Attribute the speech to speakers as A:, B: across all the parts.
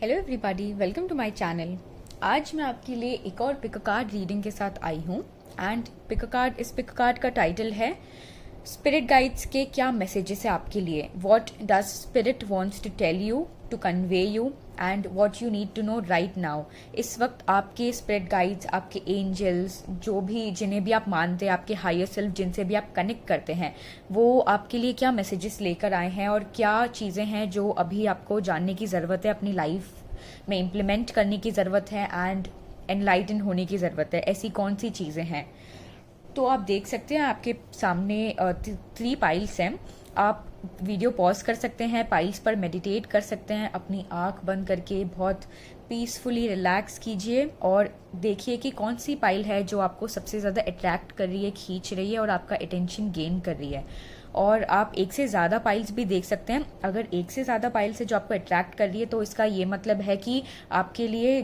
A: Hello everybody, welcome to my channel. आज मैं आपके लिए एक और पिक कार्ड रीडिंग के साथ आई हूँ। एंड इस पिक कार्ड का टाइटल है स्पिरिट गाइड्स के क्या मैसेजेस है आपके लिए। What does spirit wants to tell you, to convey you and what you need to know right now. इस वक्त आपके स्पिरिट गाइड्स, आपके एंजल्स, जो भी जिन्हें भी आप मानते हैं, आपके हायर सेल्फ जिनसे भी आप कनेक्ट करते हैं, वो आपके लिए क्या मैसेजेस लेकर आए हैं और क्या चीज़ें हैं जो अभी आपको जानने की ज़रूरत है, अपनी लाइफ में इम्प्लीमेंट करने की ज़रूरत है एंड एनलाइटन होने की ज़रूरत है। ऐसी कौन सी चीज़ें हैं? तो आप देख सकते हैं आपके सामने 3 पाइल्स हैं। आप वीडियो पॉज कर सकते हैं, पाइल्स पर मेडिटेट कर सकते हैं, अपनी आंख बंद करके बहुत पीसफुली रिलैक्स कीजिए और देखिए कि कौन सी पाइल है जो आपको सबसे ज़्यादा अट्रैक्ट कर रही है, खींच रही है और आपका अटेंशन गेन कर रही है। और आप एक से ज़्यादा पाइल्स भी देख सकते हैं। अगर एक से ज़्यादा पाइल्स है जो आपको अट्रैक्ट कर रही है, तो इसका ये मतलब है कि आपके लिए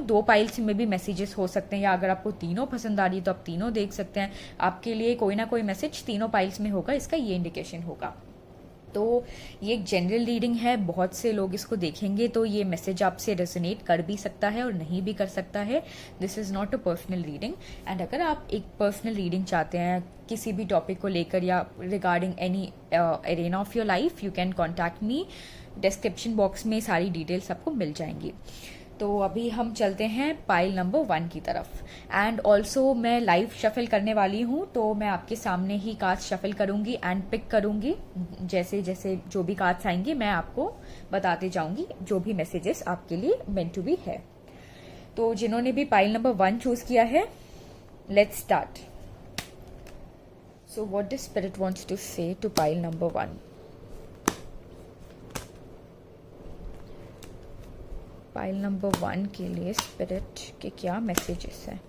A: 2 पाइल्स में भी मैसेजेस हो सकते हैं, या अगर आपको तीनों पसंद आ रही है तो आप तीनों देख सकते हैं। आपके लिए कोई ना कोई मैसेज तीनों पाइल्स में होगा, इसका ये इंडिकेशन होगा। तो ये एक जनरल रीडिंग है, बहुत से लोग इसको देखेंगे तो ये मैसेज आपसे रेजोनेट कर भी सकता है और नहीं भी कर सकता है। This is not a personal reading. And अगर आप एक पर्सनल रीडिंग चाहते हैं किसी भी टॉपिक को लेकर या regarding any arena of your life, you can contact me. Description box में सारी डिटेल्स आपको मिल जाएंगी। तो अभी हम चलते हैं पाइल नंबर 1 की तरफ। एंड ऑल्सो मैं लाइव शफल करने वाली हूँ, तो मैं आपके सामने ही कार्ड्स शफल करूंगी एंड पिक करूंगी। जैसे जैसे जो भी कार्ड्स आएंगे मैं आपको बताते जाऊंगी, जो भी मैसेजेस आपके लिए मेंट टू बी है। तो जिन्होंने भी पाइल नंबर 1 चूज किया है, let's start. So what the spirit wants to say to pile number 1। Pile number 1 के लिए स्पिरिट के क्या मैसेजेस हैं?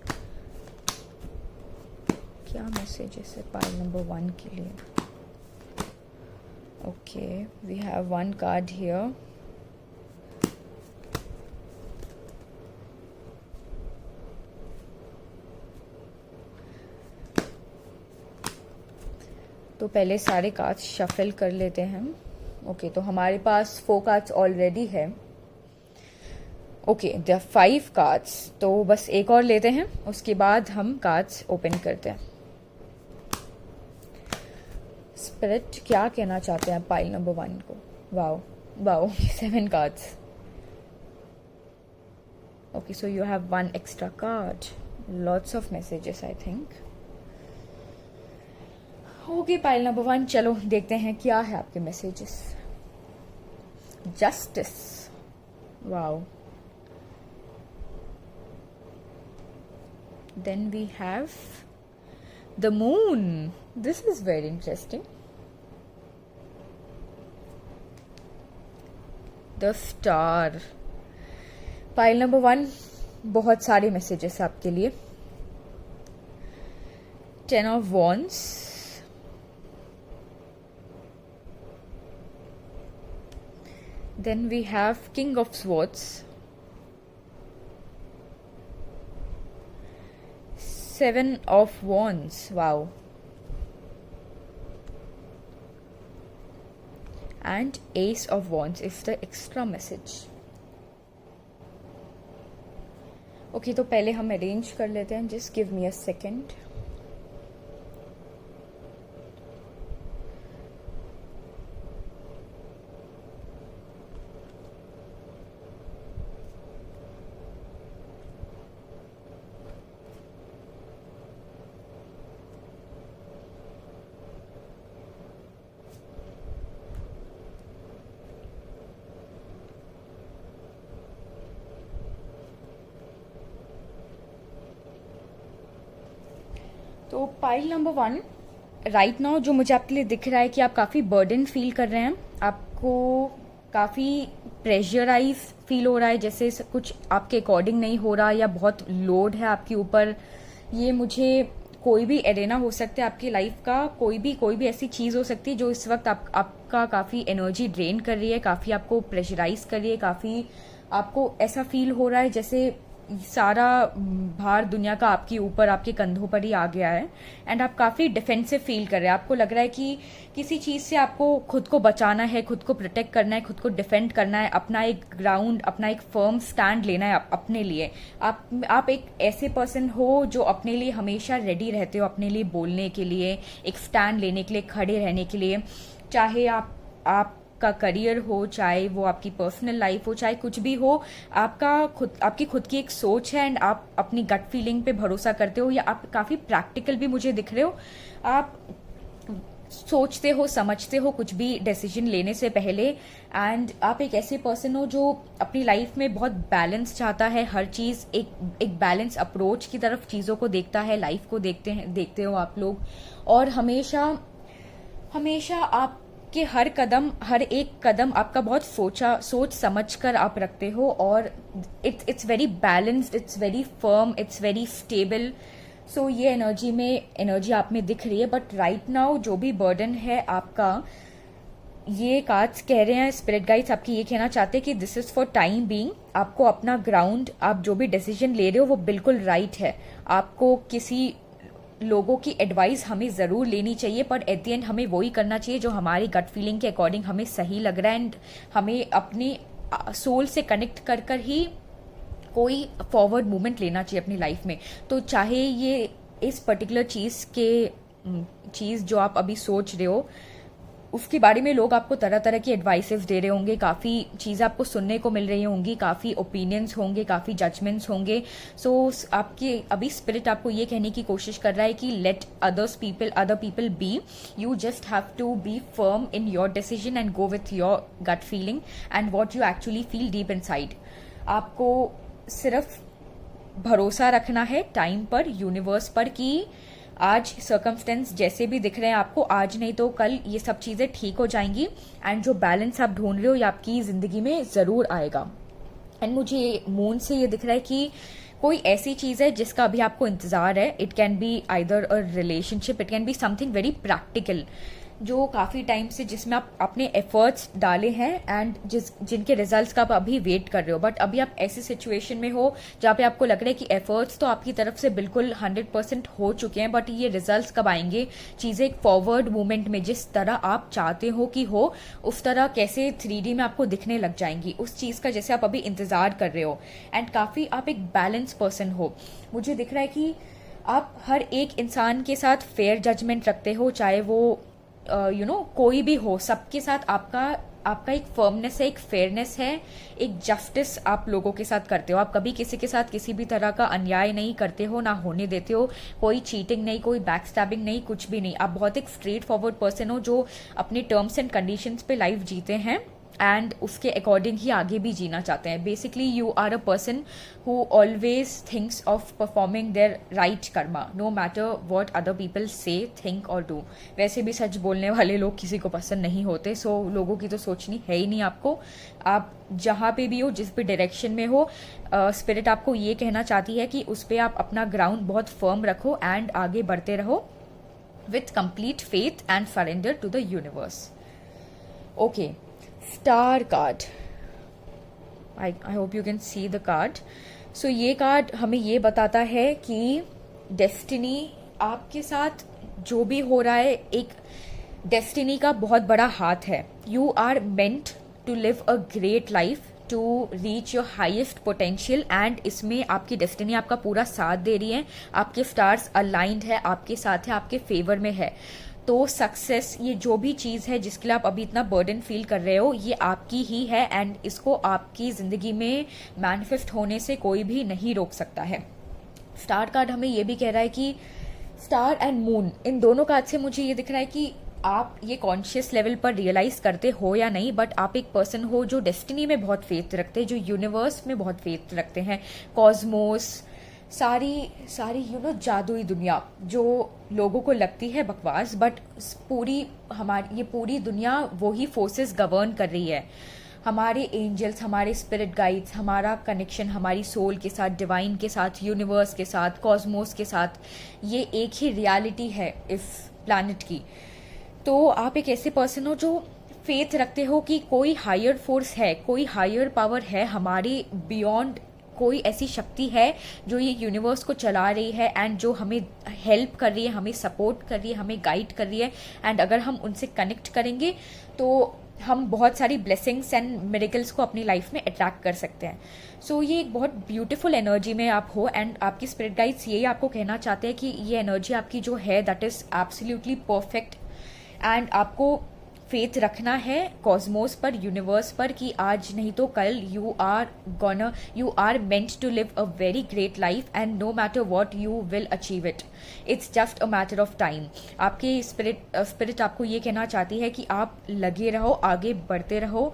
A: क्या मैसेजेस है पाइल नंबर 1 के लिए? Okay, we have 1 card here. तो पहले सारे कार्ड्स शफल कर लेते हैं। ओके, तो हमारे पास 4 कार्ड्स ऑलरेडी है। ओके, देयर 5 कार्ड्स, तो बस एक और लेते हैं, उसके बाद हम कार्ड्स ओपन करते हैं। स्पिरिट क्या कहना चाहते हैं पाइल नंबर 1 को? Wow wow, 7 cards. Okay, so you have 1 extra card. Lots of messages I think. Okay pile number 1, चलो देखते हैं क्या है आपके messages. Justice, wow. Then we have the moon. This is very interesting. The star. Pile number 1, बहुत सारे messages आपके लिए। 10 of Wands. Then we have King of Swords. 7 of Wands, wow. And Ace of Wands is the extra message. Okay, तो पहले हम arrange कर लेते हैं, just give me a second. तो पाइल नंबर 1 राइट नाउ जो मुझे आपके लिए दिख रहा है कि आप काफ़ी बर्डन फील कर रहे हैं, आपको काफ़ी प्रेशराइज फील हो रहा है, जैसे कुछ आपके अकॉर्डिंग नहीं हो रहा या बहुत लोड है आपके ऊपर। ये मुझे कोई भी एरेना हो सकता है आपकी लाइफ का, कोई भी ऐसी चीज़ हो सकती है जो इस वक्त आपका काफ़ी एनर्जी ड्रेन कर रही है, काफ़ी आपको प्रेशराइज कर रही है, काफ़ी आपको ऐसा फील हो रहा है जैसे सारा भार दुनिया का आपके ऊपर, आपके कंधों पर ही आ गया है एंड आप काफ़ी डिफेंसिव फील कर रहे हैं। आपको लग रहा है कि किसी चीज़ से आपको खुद को बचाना है, खुद को प्रोटेक्ट करना है, खुद को डिफेंड करना है, अपना एक ग्राउंड, अपना एक फर्म स्टैंड लेना है अपने लिए। आप एक ऐसे पर्सन हो जो अपने लिए हमेशा रेडी रहते हो, अपने लिए बोलने के लिए, एक स्टैंड लेने के लिए, खड़े रहने के लिए। चाहे आपका करियर हो, चाहे वो आपकी पर्सनल लाइफ हो, चाहे कुछ भी हो, आपकी खुद की एक सोच है एंड आप अपनी गट फीलिंग पे भरोसा करते हो, या आप काफ़ी प्रैक्टिकल भी मुझे दिख रहे हो। आप सोचते हो, समझते हो कुछ भी डिसीजन लेने से पहले, एंड आप एक ऐसे पर्सन हो जो अपनी लाइफ में बहुत बैलेंस चाहता है। हर चीज़ एक बैलेंस अप्रोच की तरफ चीज़ों को देखता है, लाइफ को देखते हो आप लोग। और हमेशा आपके हर एक कदम आपका बहुत सोच समझ कर आप रखते हो, और it's very balanced, it's very firm, it's very stable. So ये एनर्जी आप में दिख रही है। बट राइट नाउ जो भी बर्डन है आपका, ये कार्ड्स कह रहे हैं, स्पिरिट गाइड्स आपकी ये कहना चाहते हैं कि this is for time being. आपको अपना ग्राउंड, आप जो भी डिसीजन ले रहे हो वो बिल्कुल राइट है। आपको किसी लोगों की एडवाइस हमें ज़रूर लेनी चाहिए, पर एट द एंड हमें वही करना चाहिए जो हमारी गट फीलिंग के अकॉर्डिंग हमें सही लग रहा है, एंड हमें अपने सोल से कनेक्ट कर कर ही कोई फॉरवर्ड मूवमेंट लेना चाहिए अपनी लाइफ में। तो चाहे ये इस पर्टिकुलर चीज़ जो आप अभी सोच रहे हो उसके बारे में लोग आपको तरह तरह की एडवाइसेस दे रहे होंगे, काफ़ी चीज़ें आपको सुनने को मिल रही होंगी, काफ़ी ओपिनियंस होंगे, काफ़ी जजमेंट्स होंगे। सो आपके अभी स्पिरिट आपको ये कहने की कोशिश कर रहा है कि let other people be, you just have to be firm in your decision and go with your gut feeling and what you actually feel deep inside. आपको सिर्फ भरोसा रखना है टाइम पर, यूनिवर्स पर, कि आज सर्कमस्टेंस जैसे भी दिख रहे हैं आपको, आज नहीं तो कल ये सब चीज़ें ठीक हो जाएंगी एंड जो बैलेंस आप ढूंढ रहे हो ये आपकी ज़िंदगी में ज़रूर आएगा। एंड मुझे मून से ये दिख रहा है कि कोई ऐसी चीज़ है जिसका अभी आपको इंतज़ार है। It can be either a relationship, it can be something very practical, जो काफ़ी टाइम से जिसमें आप अपने एफर्ट्स डाले हैं एंड जिनके रिजल्ट्स का आप अभी वेट कर रहे हो। बट अभी आप ऐसी सिचुएशन में हो जहाँ पे आपको लग रहा है कि एफर्ट्स तो आपकी तरफ से बिल्कुल 100% हो चुके हैं, बट ये रिजल्ट्स कब आएंगे, चीज़ें एक फॉरवर्ड मूवमेंट में जिस तरह आप चाहते हो कि हो उस तरह कैसे 3D में आपको दिखने लग जाएंगी, उस चीज़ का जैसे आप अभी इंतज़ार कर रहे हो। एंड काफ़ी आप एक बैलेंस पर्सन हो। मुझे दिख रहा है कि आप हर एक इंसान के साथ फेयर जजमेंट रखते हो, चाहे वो कोई भी हो, सबके साथ आपका एक फर्मनेस है, एक फेयरनेस है, एक जस्टिस आप लोगों के साथ करते हो। आप कभी किसी के साथ किसी भी तरह का अन्याय नहीं करते हो, ना होने देते हो। कोई चीटिंग नहीं, कोई बैक स्टैबिंग नहीं, कुछ भी नहीं। आप बहुत एक स्ट्रेट फॉरवर्ड पर्सन हो जो अपने टर्म्स एंड कंडीशंस पे लाइफ जीते हैं एंड उसके अकॉर्डिंग ही आगे भी जीना चाहते हैं। Basically you are a person who always thinks of performing their right karma, no matter what other people say, think or do. वैसे भी सच बोलने वाले लोग किसी को पसंद नहीं होते, सो लोगों की तो सोचनी है ही नहीं आपको। आप जहाँ पे भी हो, जिस भी डायरेक्शन में हो, स्पिरिट आपको ये कहना चाहती है कि उस पर आप अपना ग्राउंड बहुत फर्म रखो एंड आगे बढ़ते रहो with complete faith and surrender to the universe. Okay, star card, I hope you can see the card. So ये कार्ड हमें ये बताता है कि डेस्टिनी आपके साथ जो भी हो रहा है, एक डेस्टिनी का बहुत बड़ा हाथ है। You are meant to live a great life, to reach your highest potential, and इसमें आपकी डेस्टिनी आपका पूरा साथ दे रही है। आपके स्टार्स अलाइंड है, आपके साथ है, आपके फेवर में है। तो सक्सेस, ये जो भी चीज़ है जिसके लिए आप अभी इतना बर्डन फील कर रहे हो, ये आपकी ही है एंड इसको आपकी ज़िंदगी में मैनिफेस्ट होने से कोई भी नहीं रोक सकता है। स्टार कार्ड हमें ये भी कह रहा है कि स्टार एंड मून, इन दोनों कार्ड से मुझे ये दिख रहा है कि आप ये कॉन्शियस लेवल पर रियलाइज करते हो या नहीं, बट आप एक पर्सन हो जो डेस्टिनी में बहुत फेथ रखते हैं, जो यूनिवर्स में बहुत फेथ रखते हैं। कॉस्मोस, सारी जादुई दुनिया जो लोगों को लगती है बकवास, बट ये पूरी दुनिया वही फोर्सेस गवर्न कर रही है। हमारे एंजल्स, हमारे स्पिरिट गाइड्स, हमारा कनेक्शन हमारी सोल के साथ, डिवाइन के साथ, यूनिवर्स के साथ, कॉस्मोस के साथ, ये एक ही रियलिटी है इस प्लैनेट की। तो आप एक ऐसे पर्सन हो जो फेथ रखते हो कि कोई हायर फोर्स है, कोई हायर पावर है हमारे बियॉन्ड कोई ऐसी शक्ति है जो ये यूनिवर्स को चला रही है एंड जो हमें हेल्प कर रही है, हमें सपोर्ट कर रही है, हमें गाइड कर रही है। एंड अगर हम उनसे कनेक्ट करेंगे तो हम बहुत सारी ब्लेसिंग्स एंड मिरेकल्स को अपनी लाइफ में अट्रैक्ट कर सकते हैं। सो ये एक बहुत ब्यूटीफुल एनर्जी में आप हो एंड आपकी स्पिरिट गाइड्स यही आपको कहना चाहते हैं कि ये एनर्जी आपकी जो है that is absolutely perfect. And आपको फेथ रखना है कॉस्मोस पर, यूनिवर्स पर, कि आज नहीं तो कल you are meant to live a very great life and no matter what you will achieve it, it's just a matter of time. आपकी स्पिरिट आपको ये कहना चाहती है कि आप लगे रहो, आगे बढ़ते रहो,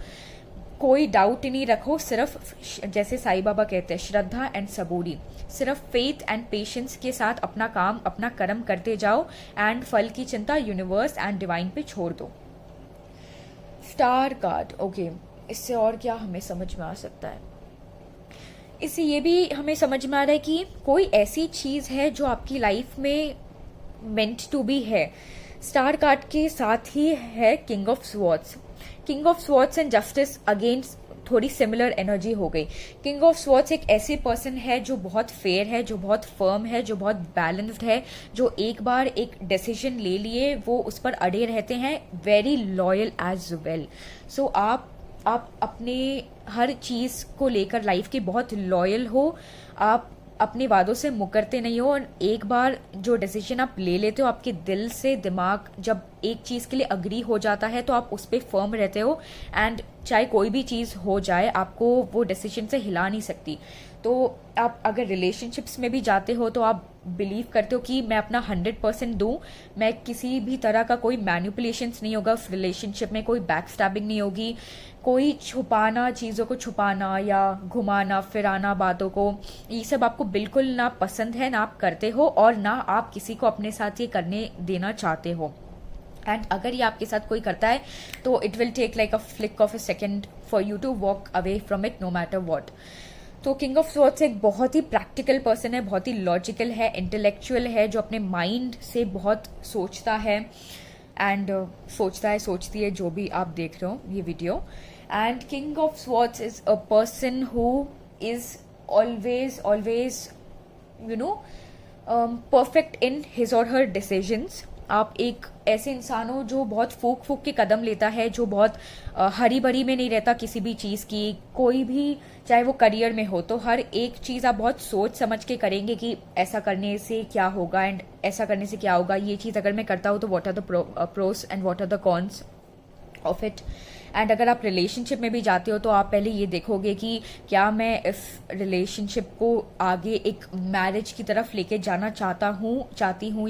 A: कोई डाउट नहीं रखो, सिर्फ जैसे साईं बाबा कहते हैं श्रद्धा एंड सबूरी, सिर्फ फेथ एंड पेशेंस के साथ अपना काम, अपना कर्म करते जाओ एंड फल की चिंता यूनिवर्स एंड डिवाइन पे छोड़ दो। स्टार कार्ड, ओके, इससे और क्या हमें समझ में आ सकता है? इससे ये भी हमें समझ में आ रहा है कि कोई ऐसी चीज है जो आपकी लाइफ में मेंट टू बी है। स्टार कार्ड के साथ ही है king of swords. King of swords and justice again थोड़ी सिमिलर एनर्जी हो गई। किंग ऑफ स्वॉर्ड्स एक ऐसी पर्सन है जो बहुत फेयर है, जो बहुत फर्म है, जो बहुत बैलेंस्ड है, जो एक बार एक डिसीजन ले लिए वो उस पर अड़े रहते हैं, वेरी लॉयल एज वेल। सो आप अपने हर चीज को लेकर लाइफ के बहुत लॉयल हो, आप अपने वादों से मुकरते नहीं हो, और एक बार जो डिसीजन आप ले लेते हो आपके दिल से, दिमाग जब एक चीज के लिए अग्री हो जाता है तो आप उस पर फर्म रहते हो एंड चाहे कोई भी चीज हो जाए आपको वो डिसीजन से हिला नहीं सकती। तो आप अगर रिलेशनशिप्स में भी जाते हो तो आप बिलीव करते हो कि मैं अपना 100% दूं, मैं किसी भी तरह का कोई मैनिपुलेशंस नहीं होगा उस रिलेशनशिप में, कोई बैक स्टैबिंग नहीं होगी, कोई छुपाना, चीज़ों को छुपाना या घुमाना फिराना बातों को, ये सब आपको बिल्कुल ना पसंद है, ना आप करते हो और ना आप किसी को अपने साथ ये करने देना चाहते हो। एंड अगर ये आपके साथ कोई करता है तो it will take like a flick of a second for you to walk away from it no matter what. तो किंग ऑफ स्वॉर्ड्स एक बहुत ही प्रैक्टिकल पर्सन है, बहुत ही लॉजिकल है, इंटेलेक्चुअल है, जो अपने माइंड से बहुत सोचता है एंड सोचती है जो भी आप देख रहे हो ये video. And king of swords is a person who is always you know perfect in his और हर डिसीजंस। आप एक ऐसे इंसान हो जो बहुत फूक के कदम लेता है, जो बहुत हरी भरी में नहीं रहता किसी भी चीज़ की, कोई भी चाहे वो करियर में हो तो हर एक चीज़ आप बहुत सोच समझ के करेंगे कि ऐसा करने से क्या होगा एंड ऐसा करने से क्या होगा, ये चीज़ अगर मैं करता हूँ तो what are the pros and what are the cons of it. And अगर आप रिलेशनशिप में भी जाते हो तो आप पहले ये देखोगे कि क्या मैं इस रिलेशनशिप को आगे एक मैरिज की तरफ लेके जाना चाहती हूँ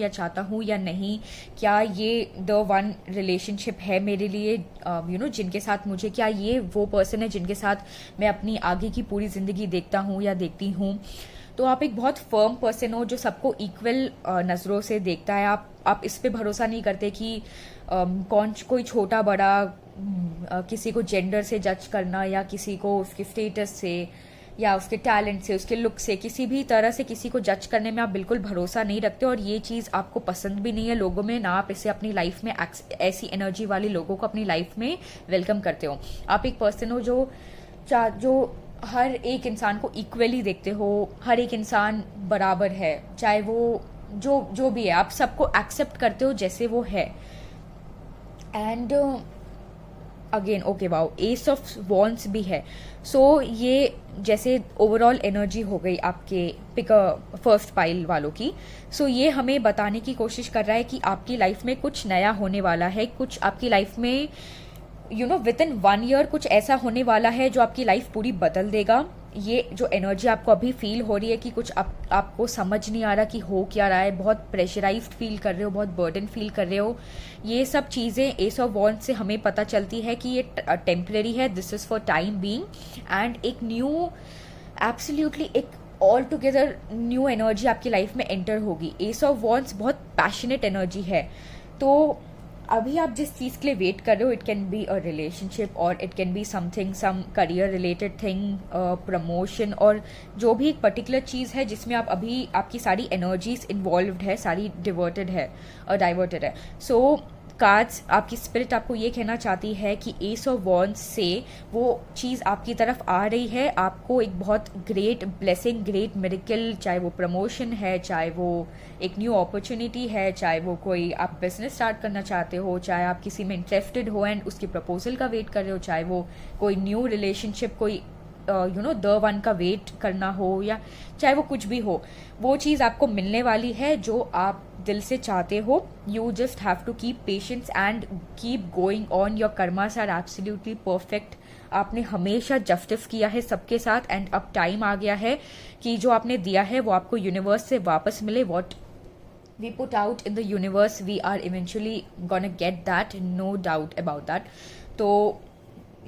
A: या नहीं, क्या ये द वन रिलेशनशिप है मेरे लिए, जिनके साथ मुझे, क्या ये वो पर्सन है जिनके साथ मैं अपनी आगे की पूरी जिंदगी देखता हूँ या देखती हूँ। तो आप एक बहुत फर्म पर्सन हो जो सबको इक्वल नज़रों से देखता है। आप इस पे भरोसा नहीं करते कि कोई छोटा बड़ा, किसी को जेंडर से जज करना या किसी को उसके स्टेटस से या उसके टैलेंट से, उसके लुक से, किसी भी तरह से किसी को जज करने में आप बिल्कुल भरोसा नहीं रखते और ये चीज़ आपको पसंद भी नहीं है लोगों में, ना आप इसे अपनी लाइफ में ऐसी एनर्जी वाले लोगों को अपनी लाइफ में वेलकम करते हो। आप एक पर्सन हो जो हर एक इंसान को इक्वली देखते हो, हर एक इंसान बराबर है, चाहे वो जो भी है, आप सबको एक्सेप्ट करते हो जैसे वो है। And again okay wow, S of wands भी है। सो ये जैसे ओवरऑल एनर्जी हो गई आपके फर्स्ट पाइल वालों की। सो ये हमें बताने की कोशिश कर रहा है कि आपकी लाइफ में कुछ नया होने वाला है, कुछ आपकी लाइफ में विद इन 1 ईयर कुछ ऐसा होने वाला है जो आपकी लाइफ पूरी बदल देगा। ये जो एनर्जी आपको अभी फील हो रही है कि कुछ आपको समझ नहीं आ रहा कि हो क्या रहा है, बहुत प्रेशराइज्ड फील कर रहे हो, बहुत बर्डन फील कर रहे हो, ये सब चीज़ें एस ऑफ वॉन्ड्स से हमें पता चलती है कि ये टेम्परेरी है, this is for time being. And एक न्यू, एब्सोल्युटली एक ऑल टुगेदर न्यू एनर्जी आपकी लाइफ में एंटर होगी। एस ऑफ वॉन्ड्स बहुत पैशनेट एनर्जी है। तो अभी आप जिस चीज़ के लिए वेट कर रहे हो, it can be a relationship or it can be something, some career related thing, promotion, और जो भी एक पर्टिकुलर चीज़ है जिसमें आप अभी आपकी सारी एनर्जीज इन्वॉल्व्ड है, सारी डाइवर्टेड है। सो कार्ड्स, आपकी स्पिरिट आपको ये कहना चाहती है कि एस ऑफ वॉन्ड्स से वो चीज़ आपकी तरफ आ रही है, आपको एक बहुत ग्रेट ब्लेसिंग, ग्रेट मिरेकल, चाहे वो प्रमोशन है, चाहे वो एक न्यू अपॉर्चुनिटी है, चाहे वो कोई आप बिजनेस स्टार्ट करना चाहते हो, चाहे आप किसी में इंटरेस्टेड हो एंड उसकी प्रपोजल का वेट कर रहे हो, चाहे वो कोई न्यू रिलेशनशिप, कोई द वन का वेट करना हो, या चाहे वो कुछ भी हो, वो चीज़ आपको मिलने वाली है जो आप दिल से चाहते हो. You just have to keep patience and keep going on. Your karmas are absolutely perfect. आपने हमेशा जस्टिस किया है सबके साथ एंड अब टाइम आ गया है कि जो आपने दिया है वो आपको यूनिवर्स से वापस मिले. What we put out in the universe, we are eventually gonna get that, no doubt about that. तो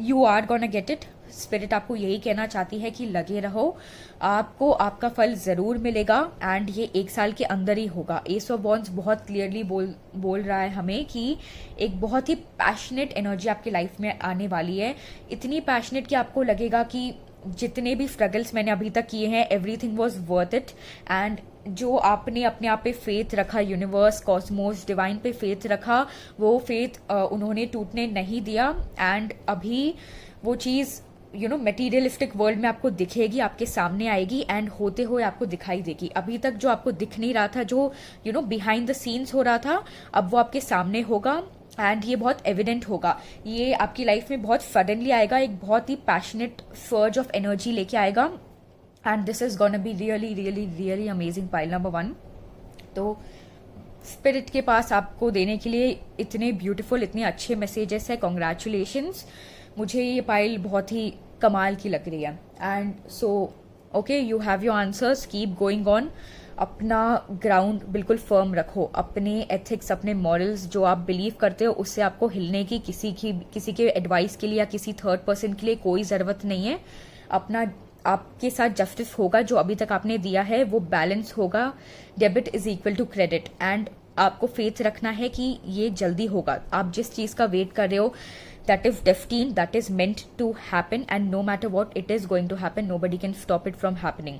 A: you are gonna get it. Spirit आपको यही कहना चाहती है कि लगे रहो, आपको आपका फल जरूर मिलेगा एंड ये 1 साल के अंदर ही होगा. एस ऑफ वॉन्ड्स बहुत क्लियरली बोल रहा है हमें कि एक बहुत ही पैशनेट एनर्जी आपकी लाइफ में आने वाली है. इतनी पैशनेट कि आपको लगेगा कि जितने भी स्ट्रगल्स मैंने अभी तक किए हैं, everything was worth it. And जो आपने अपने आप पे फेथ रखा, यूनिवर्स, कॉस्मोस, डिवाइन पे फेथ रखा, वो फेथ उन्होंने टूटने नहीं दिया. एंड अभी वो चीज़ मटेरियलिस्टिक वर्ल्ड में आपको दिखेगी, आपके सामने आएगी एंड होते हुए आपको दिखाई देगी. अभी तक जो आपको दिख नहीं रहा था, जो बिहाइंड द सीन्स हो रहा था, अब वो आपके सामने होगा एंड ये बहुत एविडेंट होगा. ये आपकी लाइफ में बहुत सडनली आएगा, एक बहुत ही पैशनेट सर्ज ऑफ एनर्जी लेके आएगा and this is gonna be really really really amazing. Pile number 1. तो स्पिरिट के पास आपको देने के लिए इतने ब्यूटीफुल, इतने अच्छे मैसेजेस है. कॉन्ग्रेचुलेशंस. मुझे ये पाइल बहुत ही कमाल की लग रही है. And so okay, you have your answers. Keep going on. अपना ग्राउंड बिल्कुल फर्म रखो. अपने एथिक्स, अपने मॉरल्स, जो आप बिलीव करते हो उससे आपको हिलने की, किसी के एडवाइस के लिए या किसी थर्ड पर्सन के लिए कोई ज़रूरत नहीं है. अपना आपके साथ जस्टिस होगा. जो अभी तक आपने दिया है वो बैलेंस होगा. Debit is equal to credit. And आपको फेथ रखना है कि ये जल्दी होगा. आप जिस चीज़ का वेट कर रहे हो, that is destined, that is meant to happen, and no matter what, it is going to happen. Nobody can stop it from happening.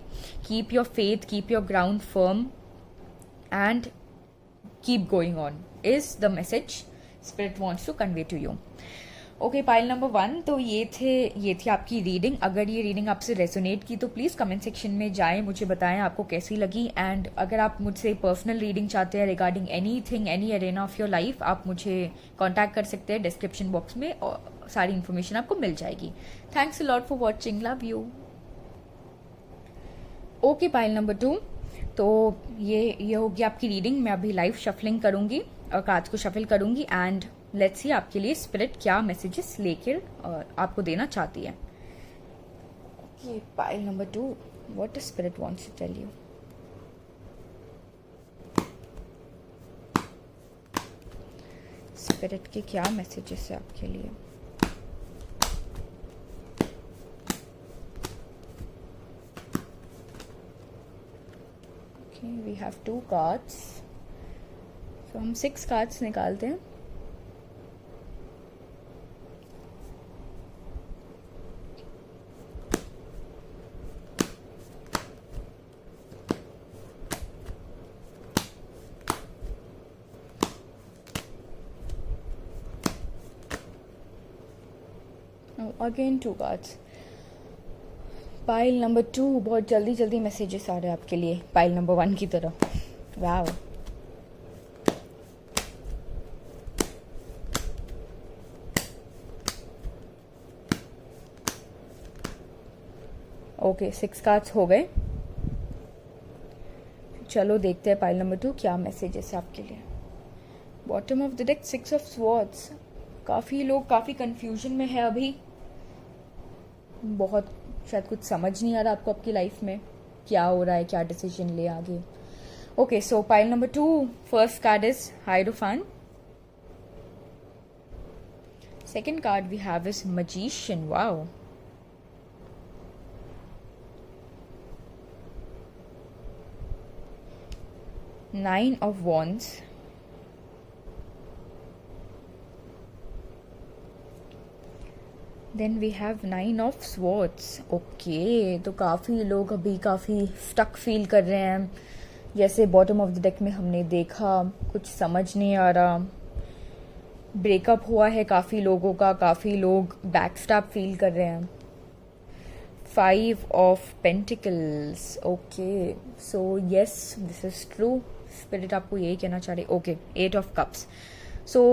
A: Keep your faith, keep your ground firm and keep going on is the message spirit wants to convey to you. Okay, pile number 1. तो ये थी आपकी reading. अगर ये reading आपसे resonate की तो please comment section में जाएं, मुझे बताएं आपको कैसी लगी. एंड अगर आप मुझसे पर्सनल रीडिंग चाहते हैं regarding anything, any Arena of your life, आप मुझे कांटेक्ट कर सकते हैं डिस्क्रिप्शन बॉक्स में और सारी इन्फॉर्मेशन आपको मिल जाएगी. Thanks a lot for watching. Love you. Okay, pile number 2. तो ये होगी आपकी रीडिंग. मैं अभी लाइव शफलिंग करूंगी और कार्ड्स को शफल करूंगी एंड लेट्स सी आपके लिए स्पिरिट क्या मैसेजेस लेकर आपको देना चाहती है. Okay, pile number 2. What spirit wants to tell you. Spirit के क्या मैसेजेस है आपके लिए. Okay, we have 2 cards. तो हम 6 कार्ड्स निकालते हैं. Again 2 cards. Pile number 2. बहुत जल्दी मैसेजेस आ रहे हैं आपके लिए पाइल नंबर 1 की तरह. वाव. ओके, 6 कार्ड्स हो गए. चलो देखते हैं पाइल नंबर 2 क्या मैसेजेस है आपके लिए. Bottom of the deck 6 of swords. काफ़ी लोग काफ़ी कंफ्यूजन में है अभी. बहुत शायद कुछ समझ नहीं आ रहा आपको आपकी लाइफ में क्या हो रहा है, क्या डिसीजन ले आगे. Okay, so pile number 2. First card is hierophant. Second card we have is magician. Wow. Nine of wands. Then we have 9 of swords. Okay, तो काफ़ी लोग अभी काफ़ी स्टक फील कर रहे हैं. जैसे बॉटम ऑफ द डेक में हमने देखा, कुछ समझ नहीं आ रहा. ब्रेकअप हुआ है काफ़ी लोगों का, काफ़ी लोग बैकस्टैब फील कर रहे हैं। 5 of Pentacles, okay, so yes this is true. Spirit आपको यही कहना चाह रहे। Okay, 8 of Cups। So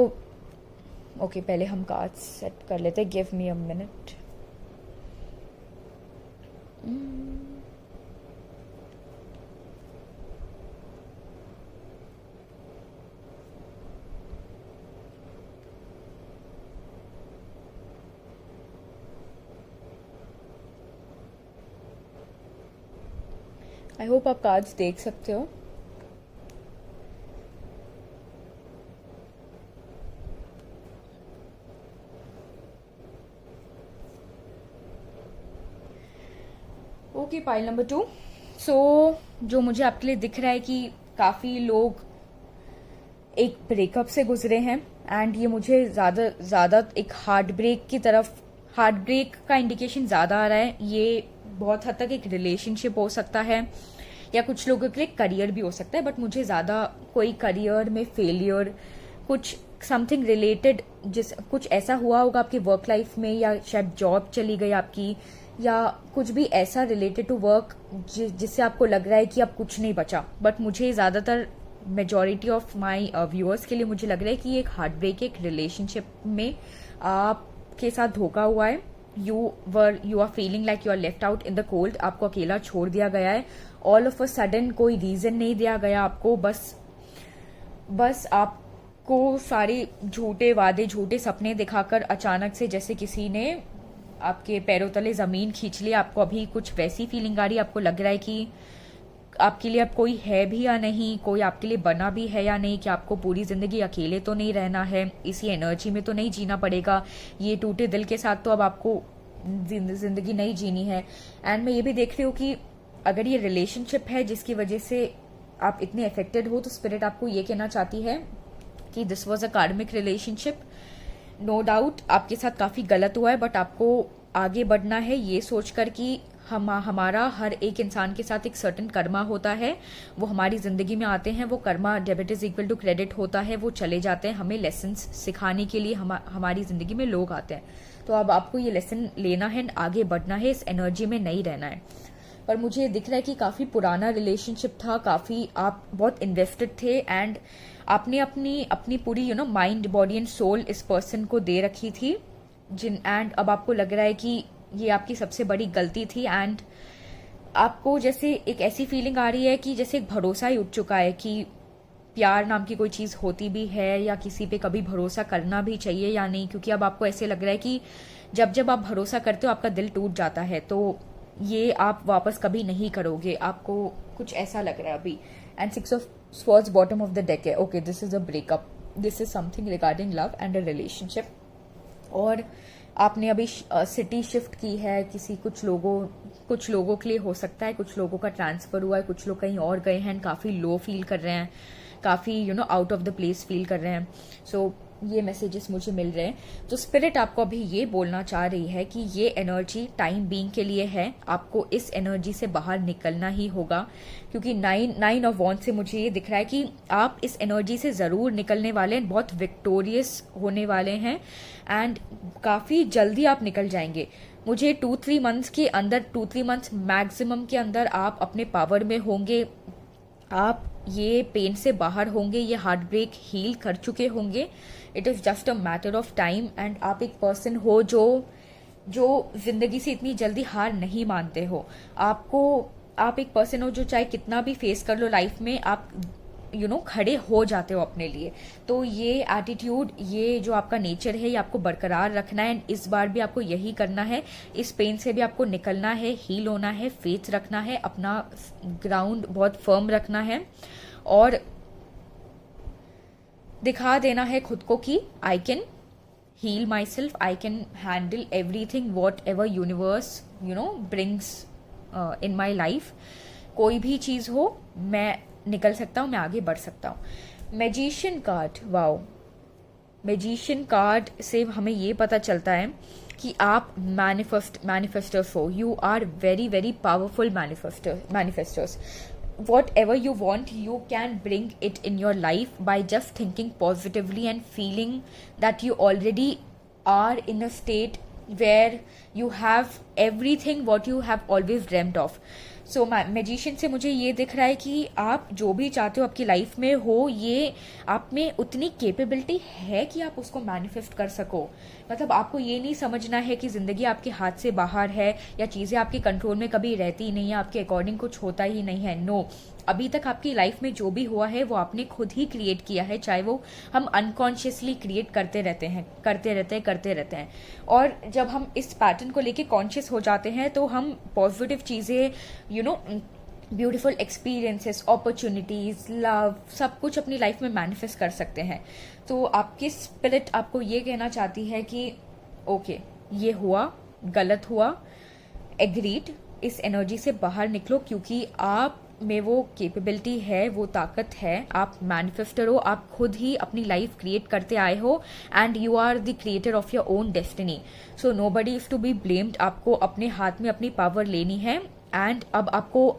A: okay, पहले हम कार्ड्स सेट कर लेते हैं। Give me a minute. I hope आप कार्ड्स देख सकते हो। Okay, pile number 2। सो जो मुझे आपके लिए दिख रहा है कि काफ़ी लोग एक ब्रेकअप से गुजरे हैं, एंड ये मुझे ज़्यादा एक हार्ट ब्रेक की तरफ, हार्ट ब्रेक का इंडिकेशन ज़्यादा आ रहा है। ये बहुत हद तक एक रिलेशनशिप हो सकता है, या कुछ लोगों के लिए करियर भी हो सकता है, बट मुझे ज़्यादा कोई करियर में फेलियर, कुछ समथिंग रिलेटेड, कुछ ऐसा हुआ होगा आपकी वर्क लाइफ में, या शायद जॉब चली गई आपकी, या कुछ भी ऐसा रिलेटेड टू वर्क जिससे आपको लग रहा है कि अब कुछ नहीं बचा। बट मुझे ज़्यादातर मेजॉरिटी ऑफ माई व्यूअर्स के लिए मुझे लग रहा है कि एक हार्ट ब्रेक, एक रिलेशनशिप में आपके साथ धोखा हुआ है। You are feeling like you are left out in the cold. आपको अकेला छोड़ दिया गया है। ऑल ऑफ अ सडन कोई रीजन नहीं दिया गया आपको, बस आपको सारे झूठे वादे, झूठे सपने दिखाकर अचानक से जैसे किसी ने आपके पैरों तले जमीन खींच ली। आपको अभी कुछ वैसी फीलिंग आ रही है। आपको लग रहा है कि आपके लिए अब कोई है भी या नहीं, कोई आपके लिए बना भी है या नहीं, कि आपको पूरी जिंदगी अकेले तो नहीं रहना है, इसी एनर्जी में तो नहीं जीना पड़ेगा, ये टूटे दिल के साथ तो अब आपको जिंदगी नहीं जीनी है। एंड मैं ये भी देख रही हूँ कि अगर ये रिलेशनशिप है जिसकी वजह से आप इतने अफेक्टेड हो, तो स्पिरिट आपको ये कहना चाहती है कि दिस वॉज अ कार्मिक रिलेशनशिप। नो डाउट आपके साथ काफ़ी गलत हुआ है, बट आपको आगे बढ़ना है ये सोचकर कि हमारा हर एक इंसान के साथ एक सर्टन कर्मा होता है। वो हमारी ज़िंदगी में आते हैं, वो karma debit is equal to credit होता है, वो चले जाते हैं। हमें लेसन्स सिखाने के लिए हमारी ज़िंदगी में लोग आते हैं। तो अब आपको ये लेसन लेना है, आगे बढ़ना है, इस एनर्जी में नहीं रहना है। पर मुझे दिख रहा है कि काफ़ी पुराना रिलेशनशिप था, काफ़ी आप बहुत इन्वेस्टेड थे, एंड आपने अपनी पूरी माइंड, बॉडी एंड सोल इस पर्सन को दे रखी थी। एंड अब आपको लग रहा है कि ये आपकी सबसे बड़ी गलती थी, एंड आपको जैसे एक ऐसी फीलिंग आ रही है कि जैसे एक भरोसा ही उठ चुका है कि प्यार नाम की कोई चीज़ होती भी है, या किसी पे कभी भरोसा करना भी चाहिए या नहीं। क्योंकि अब आपको ऐसे लग रहा है कि जब आप भरोसा करते हो आपका दिल टूट जाता है, तो ये आप वापस कभी नहीं करोगे। आपको कुछ ऐसा लग रहा है अभी। And 6 of Swords bottom of the deck है। Okay, this is a breakup, this is something regarding love and a relationship. और आपने अभी सिटी शिफ्ट की है। कुछ लोगों के लिए हो सकता है, कुछ लोगों का ट्रांसफर हुआ है, कुछ लोग कहीं और गए हैं, काफ़ी लो फील कर रहे हैं, काफ़ी out of the place feel कर रहे हैं। सो ये मैसेजेस मुझे मिल रहे हैं। तो स्पिरिट आपको अभी ये बोलना चाह रही है कि ये एनर्जी टाइम बीइंग के लिए है। आपको इस एनर्जी से बाहर निकलना ही होगा, क्योंकि 9 of Wands से मुझे ये दिख रहा है कि आप इस एनर्जी से ज़रूर निकलने वाले हैं, बहुत विक्टोरियस होने वाले हैं, एंड काफ़ी जल्दी आप निकल जाएंगे। मुझे 2-3 मंथ्स के अंदर, 2-3 मंथ्स मैक्सिमम के अंदर आप अपने पावर में होंगे। आप ये पेन से बाहर होंगे, ये हार्ट ब्रेक हील कर चुके होंगे। It is just a matter of time. And आप एक पर्सन हो जो जिंदगी से इतनी जल्दी हार नहीं मानते हो। आप एक पर्सन हो जो चाहे कितना भी फेस कर लो लाइफ में, आप खड़े हो जाते हो अपने लिए। तो ये एटीट्यूड, ये जो आपका नेचर है, ये आपको बरकरार रखना है। इस बार भी आपको यही करना है। इस पेन से भी आपको निकलना है, हील होना है, फेथ रखना है, अपना ग्राउंड बहुत फर्म रखना है, और दिखा देना है खुद को कि I can heal myself, I can handle everything whatever universe brings in my life. कोई भी चीज़ हो, मैं निकल सकता हूँ, मैं आगे बढ़ सकता हूँ। Magician card, wow, magician card से हमें ये पता चलता है कि आप मैनिफेस्टर्स हो। You are very very powerful manifesters. whatever you want, you can bring it in your life by just thinking positively and feeling that you already are in a state where you have everything what you have always dreamt of. So magician से मुझे ये दिख रहा है कि आप जो भी चाहते हो आपकी लाइफ में हो, ये आप में उतनी कैपेबिलिटी है कि आप उसको मैनिफेस्ट कर सको. मतलब आपको ये नहीं समझना है कि ज़िंदगी आपके हाथ से बाहर है या चीज़ें आपके कंट्रोल में कभी रहती ही नहीं है, आपके अकॉर्डिंग कुछ होता ही नहीं है. नो, अभी तक आपकी लाइफ में जो भी हुआ है वो आपने खुद ही क्रिएट किया है, चाहे वो हम अनकॉन्शियसली क्रिएट करते रहते हैं. और जब हम इस पैटर्न को लेके कॉन्शियस हो जाते हैं तो हम पॉजिटिव चीज़ें, ब्यूटीफुल एक्सपीरियंसेस, अपॉर्चुनिटीज, लव, सब कुछ अपनी लाइफ में मैनिफेस्ट कर सकते हैं. तो आपकी स्पिरिट आपको ये कहना चाहती है कि ओके, ये हुआ, गलत हुआ, एग्रीड, इस एनर्जी से बाहर निकलो, क्योंकि आप में वो कैपेबिलिटी है, वो ताकत है, आप मैनिफेस्टर हो, आप खुद ही अपनी लाइफ क्रिएट करते आए हो and you are the creator of your own destiny. So nobody is to be blamed. आपको अपने हाथ में अपनी पावर लेनी है एंड अब आपको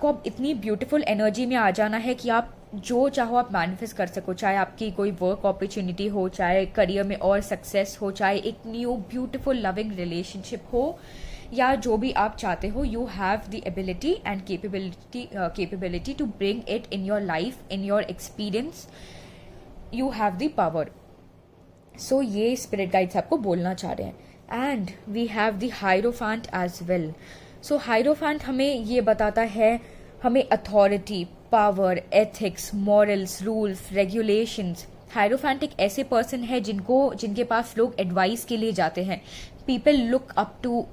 A: अब इतनी ब्यूटीफुल एनर्जी में आ जाना है कि आप जो चाहो आप मैनिफेस्ट कर सको. चाहे आपकी कोई वर्क अपॉर्चुनिटी हो, चाहे करियर में और सक्सेस हो, चाहे एक न्यू ब्यूटीफुल लविंग रिलेशनशिप हो, या जो भी आप चाहते हो, you have the ability and capability to bring it in your life, in your experience. You have the power. So ये स्पिरिट गाइड्स आपको बोलना चाह रहे हैं. And we have the hierophant as well. So hierophant हमें ये बताता है, हमें authority, power, ethics, morals, rules, regulations. Hierophant एक ऐसे पर्सन है जिनके पास लोग एडवाइस के लिए जाते हैं. People look up to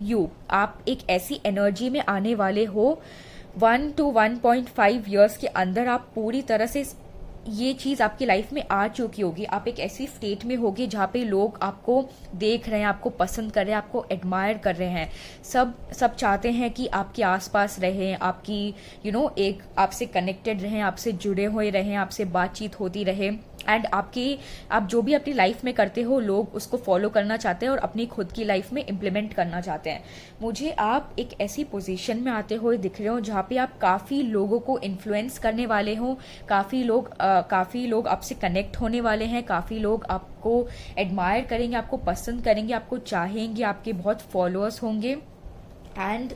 A: you. आप एक ऐसी एनर्जी में आने वाले हो 1 to 1.5 ईयर्स के अंदर. आप पूरी तरह से ये चीज़ आपकी लाइफ में आ चुकी होगी. आप एक ऐसी स्टेट में होगे जहाँ पे लोग आपको देख रहे हैं, आपको पसंद कर रहे हैं, आपको एडमायर कर रहे हैं. सब चाहते हैं कि आपके आसपास रहें, आपकी एक आपसे कनेक्टेड रहें, आपसे जुड़े हुए रहें, आपसे बातचीत होती रहे. एंड आप जो भी अपनी लाइफ में करते हो, लोग उसको फॉलो करना चाहते हैं और अपनी खुद की लाइफ में इम्प्लीमेंट करना चाहते हैं. मुझे आप एक ऐसी पोजीशन में आते हुए दिख रहे हो जहाँ पे आप काफ़ी लोगों को इन्फ्लुएंस करने वाले हो, काफ़ी लोग आपसे कनेक्ट होने वाले हैं, काफ़ी लोग आपको एडमायर करेंगे, आपको पसंद करेंगे, आपको चाहेंगे, आपके बहुत फॉलोअर्स होंगे. एंड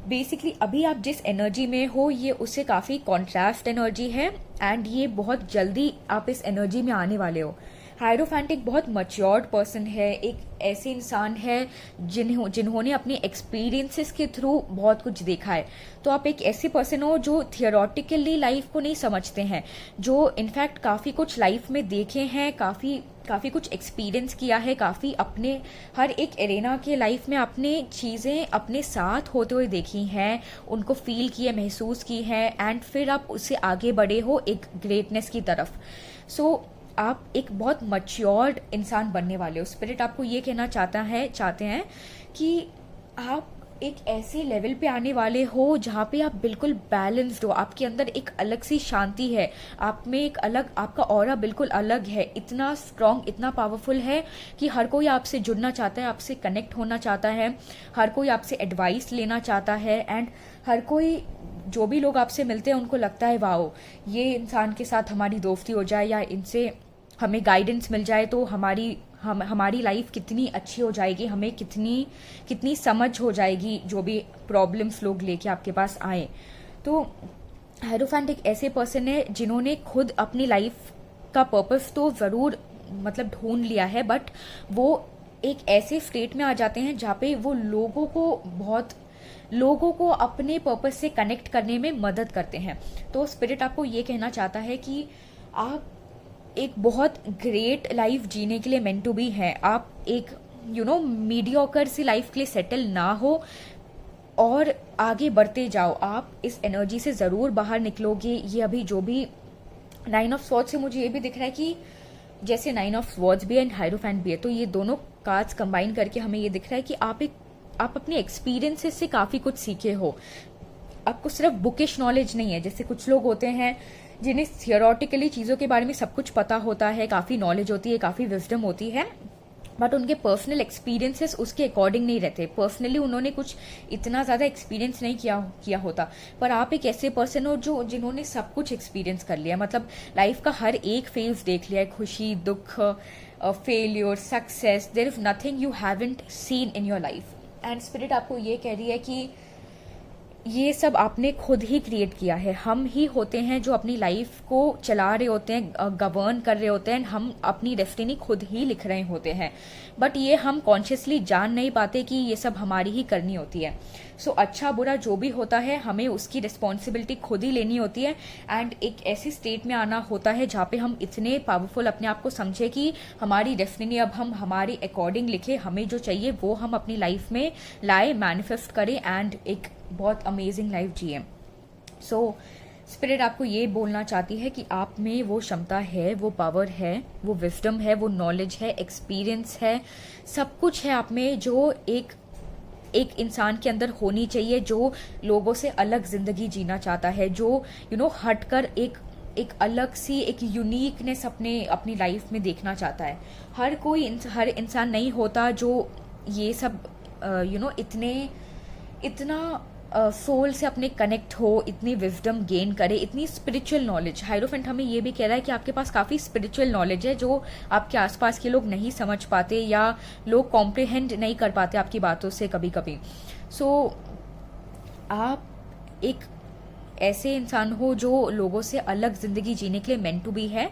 A: बेसिकली अभी आप जिस एनर्जी में हो ये उससे काफ़ी कॉन्ट्रास्ट एनर्जी है एंड ये बहुत जल्दी आप इस एनर्जी में आने वाले हो. हायरोफेंट एक बहुत मच्योर्ड पर्सन है, एक ऐसे इंसान है जिन्होंने अपने एक्सपीरियंसेस के थ्रू बहुत कुछ देखा है. तो आप एक ऐसे पर्सन हो जो थियोरटिकली लाइफ को नहीं समझते हैं, जो इनफैक्ट काफ़ी कुछ लाइफ में देखे हैं, काफ़ी कुछ एक्सपीरियंस किया है, काफ़ी अपने हर एक एरेना के लाइफ में आपने चीज़ें अपने साथ होते हुए देखी हैं, उनको फील किए, महसूस की हैं एंड फिर आप उससे आगे बढ़े हो एक ग्रेटनेस की तरफ. सो आप एक बहुत मच्योर्ड इंसान बनने वाले हो. स्पिरिट आपको ये कहना चाहते हैं कि आप एक ऐसे लेवल पे आने वाले हो जहाँ पे आप बिल्कुल बैलेंस्ड हो. आपके अंदर एक अलग सी शांति है, आप में एक अलग, आपका ऑरा बिल्कुल अलग है, इतना स्ट्रांग, इतना पावरफुल है कि हर कोई आपसे जुड़ना चाहता है, आपसे कनेक्ट होना चाहता है, हर कोई आपसे एडवाइस लेना चाहता है. एंड हर कोई, जो भी लोग आपसे मिलते हैं उनको लगता है वाओ, ये इंसान के साथ हमारी दोस्ती हो जाए या इनसे हमें गाइडेंस मिल जाए तो हमारी लाइफ कितनी अच्छी हो जाएगी, हमें कितनी समझ हो जाएगी जो भी प्रॉब्लम्स लोग लेके आपके पास आए. तो हायरोफेंट एक ऐसे पर्सन है जिन्होंने खुद अपनी लाइफ का पर्पस तो ज़रूर ढूंढ लिया है, बट वो एक ऐसे स्टेट में आ जाते हैं जहाँ पे वो लोगों को अपने पर्पस से कनेक्ट करने में मदद करते हैं. तो स्पिरिट आपको ये कहना चाहता है कि आप एक बहुत ग्रेट लाइफ जीने के लिए मेंट टू बी हैं. आप एक मीडियोकर सी लाइफ के लिए सेटल ना हो और आगे बढ़ते जाओ. आप इस एनर्जी से ज़रूर बाहर निकलोगे. ये अभी जो भी 9 ऑफ स्वॉर्ड्स से मुझे ये भी दिख रहा है कि जैसे 9 ऑफ स्वॉर्ड्स भी है एंड हायरोफेंट भी है, तो ये दोनों कार्ड्स कंबाइन करके हमें ये दिख रहा है कि आप अपने एक्सपीरियंसेस से काफ़ी कुछ सीखे हो. आपको सिर्फ बुकिश नॉलेज नहीं है, जैसे कुछ लोग होते हैं जिन्हें थियोरटिकली चीज़ों के बारे में सब कुछ पता होता है, काफ़ी नॉलेज होती है, काफ़ी विजडम होती है, बट उनके पर्सनल एक्सपीरियंसेस उसके अकॉर्डिंग नहीं रहते। पर्सनली उन्होंने कुछ इतना ज़्यादा एक्सपीरियंस नहीं किया होता, पर आप एक ऐसे पर्सन हो जिन्होंने सब कुछ एक्सपीरियंस कर लिया, मतलब लाइफ का हर एक फेज देख लिया है, खुशी, दुख, failure, success. There is nothing you haven't seen in your life. And spirit आपको ये कह रही है कि ये सब आपने खुद ही क्रिएट किया है। हम ही होते हैं जो अपनी लाइफ को चला रहे होते हैं, गवर्न कर रहे होते हैं। हम अपनी डेस्टिनी खुद ही लिख रहे होते हैं, बट ये हम कॉन्शियसली जान नहीं पाते कि ये सब हमारी ही करनी होती है। सो अच्छा बुरा जो भी होता है, हमें उसकी रिस्पॉन्सिबिलिटी खुद ही लेनी होती है। एंड एक ऐसी स्टेट में आना होता है जहाँ पे हम इतने पावरफुल अपने आप को समझे कि हमारी डेस्टिनी अब हम हमारे अकॉर्डिंग लिखे, हमें जो चाहिए वो हम अपनी लाइफ में लाए, मैनिफेस्ट करें एंड एक बहुत अमेजिंग लाइफ जिए। सो स्पिरिट आपको ये बोलना चाहती है कि आप में वो क्षमता है, वो पावर है, वो विजडम है, वो नॉलेज है, एक्सपीरियंस है, सब कुछ है आप में जो एक इंसान के अंदर होनी चाहिए, जो लोगों से अलग जिंदगी जीना चाहता है, जो हटकर एक अलग सी एक यूनिकनेस अपनी लाइफ में देखना चाहता है। हर इंसान नहीं होता जो ये सब इतना सोल से अपने कनेक्ट हो, इतनी विजडम गेन करे, इतनी स्पिरिचुअल नॉलेज। हाइरोफेंट हमें ये भी कह रहा है कि आपके पास काफ़ी स्पिरिचुअल नॉलेज है जो आपके आसपास के लोग नहीं समझ पाते या लोग कॉम्प्रिहेंड नहीं कर पाते आपकी बातों से कभी कभी। सो आप एक ऐसे इंसान हो जो लोगों से अलग जिंदगी जीने के लिए मेंट टू बी है।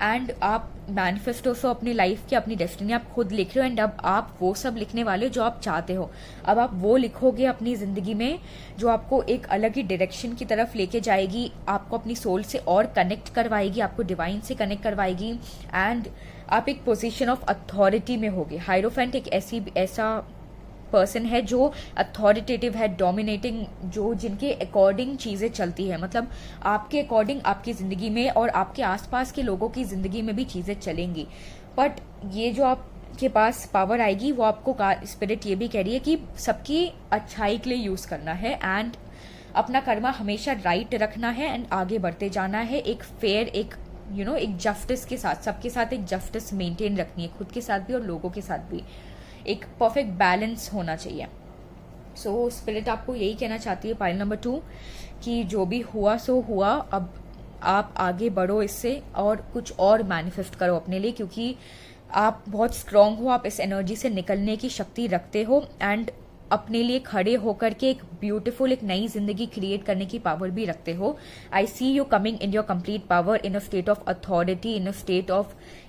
A: एंड आप मैनिफेस्टो से अपनी लाइफ की अपनी डेस्टिनी आप खुद लिख रहे हो। एंड अब आप वो सब लिखने वाले जो आप चाहते हो, अब आप वो लिखोगे अपनी जिंदगी में जो आपको एक अलग ही डायरेक्शन की तरफ लेके जाएगी, आपको अपनी सोल से और कनेक्ट करवाएगी, आपको डिवाइन से कनेक्ट करवाएगी। एंड आप एक पोजिशन ऑफ अथॉरिटी में होगे। हाइरोफेंट एक ऐसा पर्सन है जो अथॉरिटेटिव है, डोमिनेटिंग, जो जिनके अकॉर्डिंग चीजें चलती है, मतलब आपके अकॉर्डिंग आपकी जिंदगी में और आपके आसपास के लोगों की जिंदगी में भी चीजें चलेंगी। बट ये जो आपके पास पावर आएगी वो आपको स्पिरिट ये भी कह रही है कि सबकी अच्छाई के लिए यूज करना है एंड अपना कर्मा हमेशा राइट रखना है एंड आगे बढ़ते जाना है। एक फेयर, एक एक जस्टिस के साथ, सबके साथ एक जस्टिस मेंटेन रखनी है, खुद के साथ भी और लोगों के साथ भी एक परफेक्ट बैलेंस होना चाहिए। सो स्पिरिट आपको यही कहना चाहती है पाइल नंबर 2 कि जो भी हुआ सो हुआ, अब आप आगे बढ़ो इससे और कुछ और मैनिफेस्ट करो अपने लिए, क्योंकि आप बहुत स्ट्रांग हो, आप इस एनर्जी से निकलने की शक्ति रखते हो एंड अपने लिए खड़े होकर के एक ब्यूटीफुल एक नई जिंदगी क्रिएट करने की पावर भी रखते हो। I see you coming in your complete power, in a state of authority,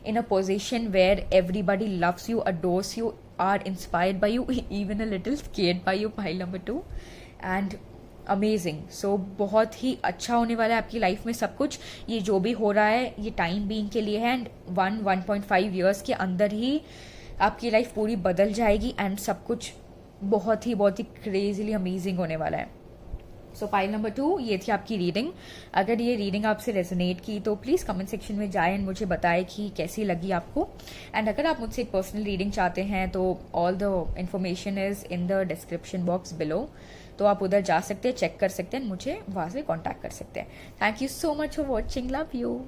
A: in a position where everybody loves you, adores you, are inspired by you, even a little scared by you, pile number 2, and amazing. So बहुत ही अच्छा होने वाला है आपकी life में सब कुछ। ये जो भी हो रहा है ये टाइम बीइंग के लिए है एंड 1.5 ईयर्स के अंदर ही आपकी लाइफ पूरी बदल जाएगी एंड सब कुछ बहुत ही क्रेजीली अमेजिंग होने वाला है। सो पाइल नंबर 2 ये थी आपकी रीडिंग। अगर ये रीडिंग आपसे रेजोनेट की तो प्लीज़ कमेंट सेक्शन में जाएं एंड मुझे बताएं कि कैसी लगी आपको। एंड अगर आप मुझसे एक पर्सनल रीडिंग चाहते हैं तो all the information is in the description box below, तो आप उधर जा सकते हैं, चेक कर सकते हैं, मुझे वहाँ से कॉन्टैक्ट कर सकते हैं। Thank you so much for watching, love you.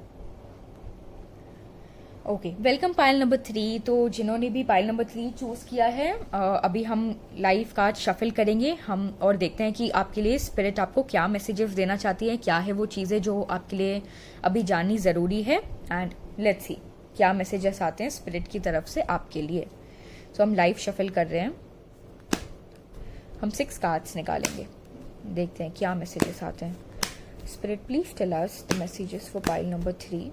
A: Okay, welcome pile number 3। तो जिन्होंने भी पाइल नंबर 3 चूज किया है, अभी हम लाइव कार्ड शफल करेंगे हम और देखते हैं कि आपके लिए स्पिरिट आपको क्या मैसेजेस देना चाहती है, क्या है वो चीज़ें जो आपके लिए अभी जाननी ज़रूरी है। एंड लेट्स सी क्या मैसेजेस आते हैं स्पिरिट की तरफ से आपके लिए। सो हम लाइव शफल कर रहे हैं, हम 6 कार्ड्स निकालेंगे, देखते हैं क्या मैसेजेस आते हैं। Spirit please tell us the messages for pile number 3।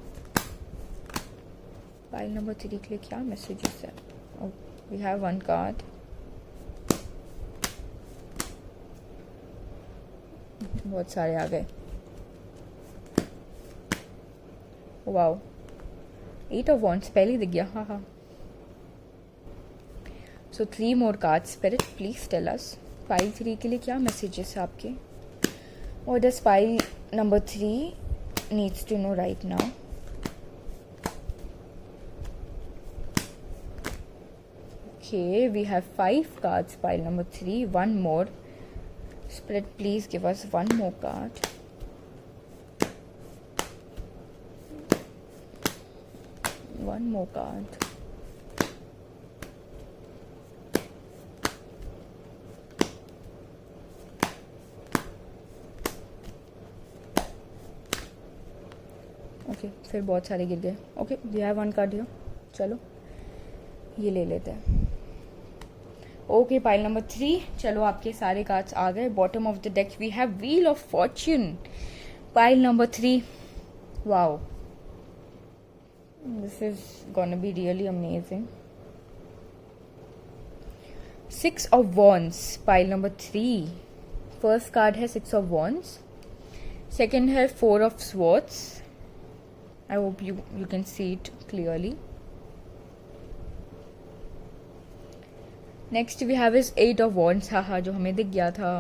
A: Pile number 3 के लिए क्या मैसेजेस है? वी हैव 1 कार्ड, बहुत सारे आ गए। वाओ, 8 ऑफ वॉन्ड्स पहले दिख गया। हाँ। So 3 more card. Spirit please tell us pile 3 के लिए क्या मैसेजेस है आपके। What does pile number 3 needs to know right now. Okay, we have 5 cards, pile number 3, 1 more. Spirit, please give us 1 more card. One more card. Okay फिर बहुत सारे गिर गए। Okay we have one card here, चलो ये ले लेते हैं। ओके पाइल नंबर 3, चलो आपके सारे कार्ड्स आ गए। Bottom of the deck we have wheel of fortune. Pile number 3, wow this is gonna be really amazing. 6 of wands, pile number 3। First card है 6 ऑफ वॉन्ड्स, सेकेंड है 4 of swords. I hope you can see it clearly. Next we have is 8 of wands, हाँ जो हमें दिख गया था।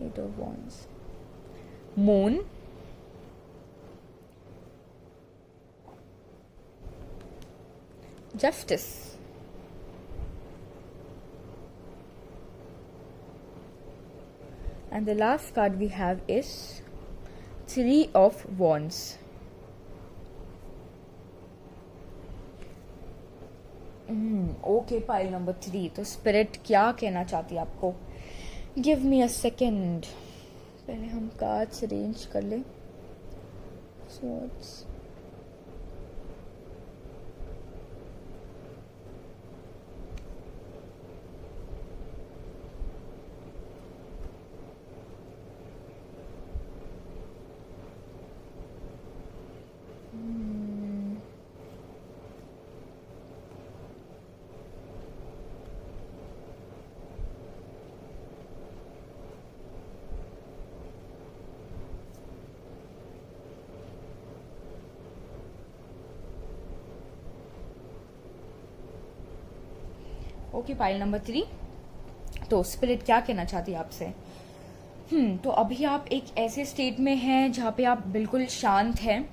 A: 8 of wands, moon, justice, and the last card we have is 3 of wands. Okay pile number 3, तो spirit क्या कहना चाहती है आपको? गिव मी अ सेकेंड, पहले हम कार्ड्स अरेंज कर ले। Swords. ओके पाइल नंबर 3, तो स्पिरिट क्या कहना चाहती है आपसे? तो अभी आप एक ऐसे स्टेट में हैं जहाँ पे आप बिल्कुल शांत हैं,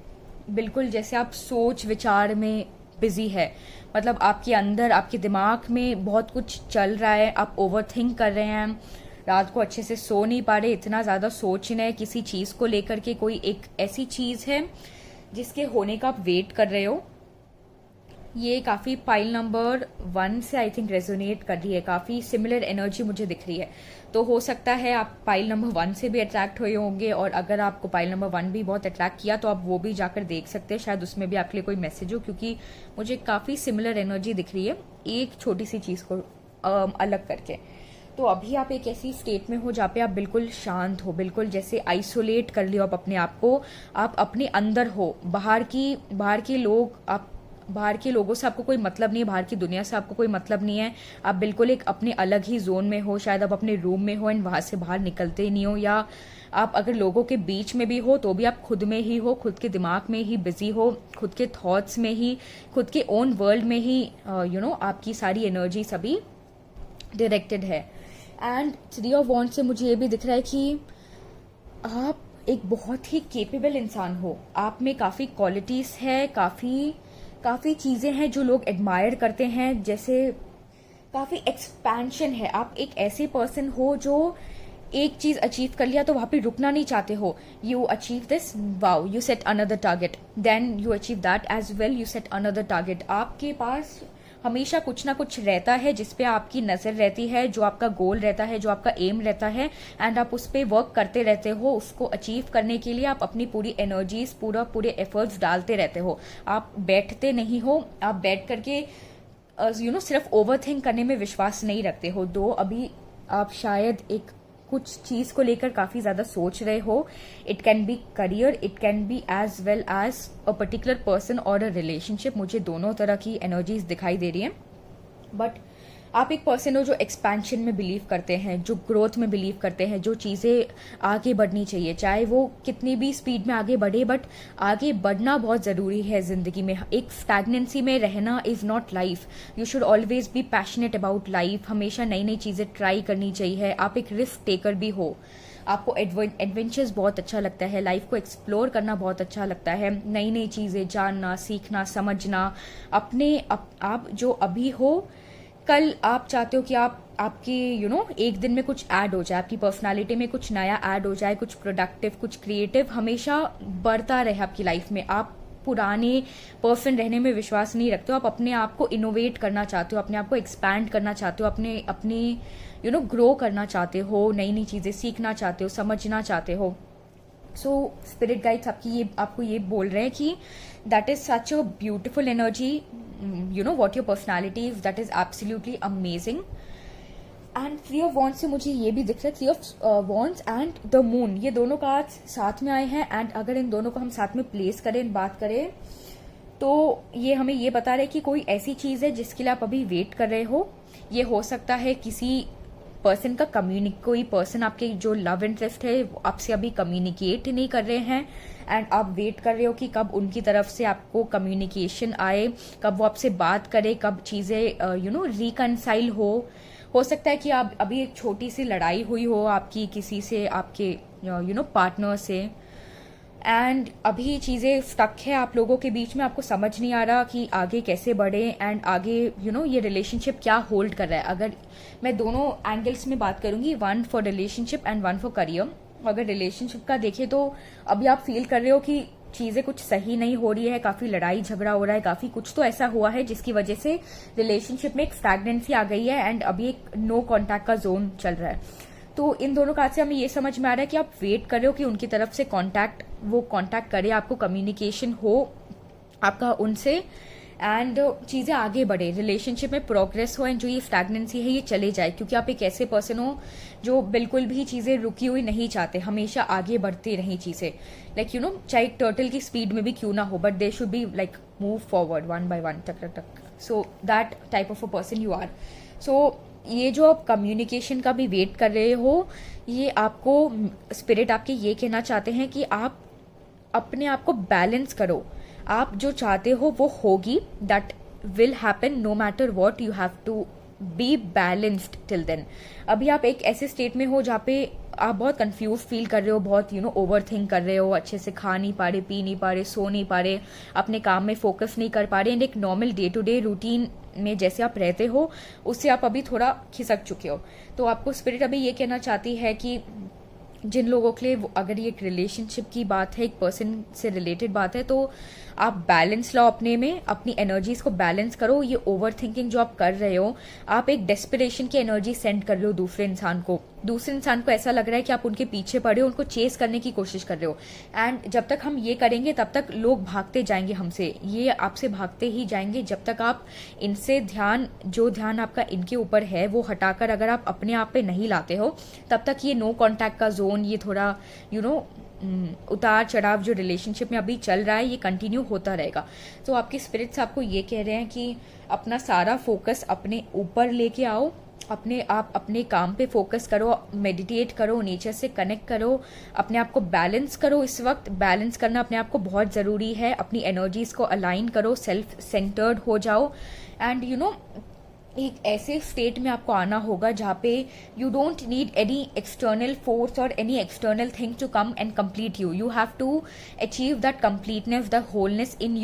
A: बिल्कुल जैसे आप सोच विचार में बिजी है। मतलब आपके अंदर, आपके दिमाग में बहुत कुछ चल रहा है, आप ओवर थिंक कर रहे हैं, रात को अच्छे से सो नहीं पा रहे, इतना ज़्यादा सोच रहे हैं किसी चीज़ को लेकर के। कोई एक ऐसी चीज़ है जिसके होने का आप वेट कर रहे हो। ये काफ़ी पाइल नंबर 1 से आई थिंक रेजोनेट कर रही है, काफ़ी सिमिलर एनर्जी मुझे दिख रही है। तो हो सकता है आप पाइल नंबर 1 से भी अट्रैक्ट हुए होंगे, और अगर आपको पाइल नंबर 1 भी बहुत अट्रैक्ट किया तो आप वो भी जाकर देख सकते हैं, शायद उसमें भी आपके लिए कोई मैसेज हो, क्योंकि मुझे काफ़ी सिमिलर एनर्जी दिख रही है एक छोटी सी चीज़ को अलग करके। तो अभी आप एक ऐसी स्टेट में हो जहाँ पे आप बिल्कुल शांत हो, बिल्कुल जैसे आइसोलेट कर लियो आप अपने आप को, आप अपने अंदर हो। बाहर के लोगों से आपको कोई मतलब नहीं है, बाहर की दुनिया से आपको कोई मतलब नहीं है। आप बिल्कुल एक अपने अलग ही जोन में हो, शायद आप अपने रूम में हो एंड वहां से बाहर निकलते ही नहीं हो, या आप अगर लोगों के बीच में भी हो तो भी आप खुद में ही हो, खुद के दिमाग में ही बिजी हो, खुद के थॉट्स में ही, खुद के ओन वर्ल्ड में ही आपकी सारी एनर्जी सभी डायरेक्टेड है। एंड 3 ऑफ वॉन्ड्स से मुझे ये भी दिख रहा है कि आप एक बहुत ही केपेबल इंसान हो, आप में काफ़ी क्वालिटीज़ है, काफ़ी चीज़ें हैं जो लोग एडमायर करते हैं, जैसे काफ़ी एक्सपेंशन है। आप एक ऐसे पर्सन हो जो एक चीज़ अचीव कर लिया तो वहाँ पे रुकना नहीं चाहते हो। You achieve this, wow, you set another target, then you achieve that as well, you set another target. आपके पास हमेशा कुछ ना कुछ रहता है जिसपे आपकी नज़र रहती है, जो आपका गोल रहता है, जो आपका एम रहता है, एंड आप उस पर वर्क करते रहते हो। उसको अचीव करने के लिए आप अपनी पूरी एनर्जीज, पूरे एफर्ट्स डालते रहते हो। आप बैठते नहीं हो, आप बैठ करके सिर्फ ओवर थिंक करने में विश्वास नहीं रखते हो। दो अभी आप शायद एक कुछ चीज को लेकर काफी ज्यादा सोच रहे हो। It can be career, it can be as well as a particular person or a relationship. मुझे दोनों तरह की एनर्जीज दिखाई दे रही हैं। बट आप एक पर्सन हो जो एक्सपेंशन में बिलीव करते हैं, जो ग्रोथ में बिलीव करते हैं, जो चीज़ें आगे बढ़नी चाहिए, चाहे वो कितनी भी स्पीड में आगे बढ़े, बट आगे बढ़ना बहुत ज़रूरी है ज़िंदगी में। एक स्टैग्नेंसी में रहना is not life. You should always be passionate about life. हमेशा नई नई चीज़ें ट्राई करनी चाहिए। आप एक रिस्क टेकर भी हो, आपको एडवेंचर्स बहुत अच्छा लगता है, लाइफ को एक्सप्लोर करना बहुत अच्छा लगता है, नई नई चीज़ें जानना, सीखना, समझना। आप जो अभी हो, कल आप चाहते हो कि आपकी एक दिन में कुछ ऐड हो जाए, आपकी पर्सनालिटी में कुछ नया ऐड हो जाए, कुछ प्रोडक्टिव, कुछ क्रिएटिव हमेशा बढ़ता रहे आपकी लाइफ में। आप पुराने पर्सन रहने में विश्वास नहीं रखते हो, आप अपने आप को इनोवेट करना चाहते हो, अपने आप को एक्सपैंड करना चाहते हो, अपनी ग्रो करना चाहते हो, नई नई चीज़ें सीखना चाहते हो, समझना चाहते हो। सो स्पिरिट गाइड्स आपको ये बोल रहे हैं कि that is such a beautiful energy, you know what your personality is, that is absolutely amazing. And three of wands से मुझे ये भी दिख रहा है, three of wands and the moon, ये दोनों कार्ड्स साथ में आए हैं। एंड अगर इन दोनों को हम साथ में प्लेस करें, बात करें, तो ये हमें ये बता रहे हैं कि कोई ऐसी चीज है जिसके लिए आप अभी वेट कर रहे हो। ये हो सकता है किसी पर्सन का कोई पर्सन आपके जो लव इंटरेस्ट है वो आपसे अभी कम्युनिकेट नहीं कर रहे हैं, एंड आप वेट कर रहे हो कि कब उनकी तरफ से आपको कम्युनिकेशन आए, कब वो आपसे बात करे, कब चीजें यू नो रिकनसाइल हो सकता है कि आप अभी एक छोटी सी लड़ाई हुई हो आपकी किसी से, आपके यू नो पार्टनर से, एंड अभी चीजें स्टक है आप लोगों के बीच में, आपको समझ नहीं आ रहा कि आगे कैसे बढ़े, एंड आगे यू नो ये रिलेशनशिप क्या होल्ड कर रहा है। अगर मैं दोनों एंगल्स में बात करूंगी, one for relationship and one for career. अगर रिलेशनशिप का देखें तो अभी आप फील कर रहे हो कि चीजें कुछ सही नहीं हो रही है, काफी लड़ाई झगड़ा हो रहा है, काफी कुछ तो ऐसा हुआ है जिसकी वजह से रिलेशनशिप में एक स्टैग्नेंसी आ गई है, एंड अभी एक नो कॉन्टैक्ट का जोन चल रहा है। तो इन दोनों कार्ड से हमें ये समझ में आ रहा है कि आप वेट कर रहे हो कि उनकी तरफ से वो कांटेक्ट करे, आपको कम्युनिकेशन हो आपका उनसे, एंड चीजें आगे बढ़े, रिलेशनशिप में प्रोग्रेस हो, एंड जो ये स्टैग्नेंसी है ये चले जाए, क्योंकि आप एक ऐसे पर्सन हो जो बिल्कुल भी चीजें रुकी हुई नहीं चाहते, हमेशा आगे बढ़ती रही चीजें, लाइक यू नो चाहे टर्टल की स्पीड में भी क्यों ना हो, but they should be like move forward one by one, टक टक टक। So that type of a person you are. So ये जो आप कम्युनिकेशन का भी वेट कर रहे हो, ये आपको स्पिरिट आपके ये कहना चाहते हैं कि आप अपने आप को बैलेंस करो, आप जो चाहते हो वो होगी, that will happen no matter what, you have to be balanced till then. अभी आप एक ऐसे स्टेट में हो जहाँ पे आप बहुत कंफ्यूज फील कर रहे हो, बहुत यू नो ओवर थिंक कर रहे हो, अच्छे से खा नहीं पा रहे, पी नहीं पा रहे, सो नहीं पा रहे, अपने काम में फोकस नहीं कर पा रहे, एंड एक normal day to day routine में जैसे आप रहते हो उससे आप अभी थोड़ा खिसक चुके हो। तो आपको स्पिरिट अभी ये कहना चाहती है कि जिन लोगों के लिए अगर ये एक रिलेशनशिप की बात है, एक पर्सन से रिलेटेड बात है, तो आप बैलेंस लाओ अपने में, अपनी एनर्जीज को बैलेंस करो। ये ओवर थिंकिंग जो आप कर रहे हो, आप एक डेस्परेशन की एनर्जी सेंड कर रहे हो दूसरे इंसान को ऐसा लग रहा है कि आप उनके पीछे पड़े हो, उनको चेस करने की कोशिश कर रहे हो, एंड जब तक हम ये करेंगे तब तक लोग भागते जाएंगे हमसे, ये आपसे भागते ही जाएंगे जब तक आप इनसे जो ध्यान आपका इनके ऊपर है वो हटाकर अगर आप अपने आप पे नहीं लाते हो, तब तक ये नो कॉन्टैक्ट का जोन, ये थोड़ा यू नो उतार चढ़ाव जो रिलेशनशिप में अभी चल रहा है ये कंटिन्यू होता रहेगा। तो आपके स्पिरिट्स आपको ये कह रहे हैं कि अपना सारा फोकस अपने ऊपर लेके आओ, आप अपने काम पे फोकस करो, मेडिटेट करो, नेचर से कनेक्ट करो, अपने आप को बैलेंस करो। इस वक्त बैलेंस करना अपने आप को बहुत ज़रूरी है, अपनी एनर्जीज को अलाइन करो, सेल्फ सेंटर्ड हो जाओ, एंड यू नो एक ऐसे स्टेट में आपको आना होगा जहाँ पे you don't need any external force or any external thing to come and complete you have to achieve that completeness, the wholeness in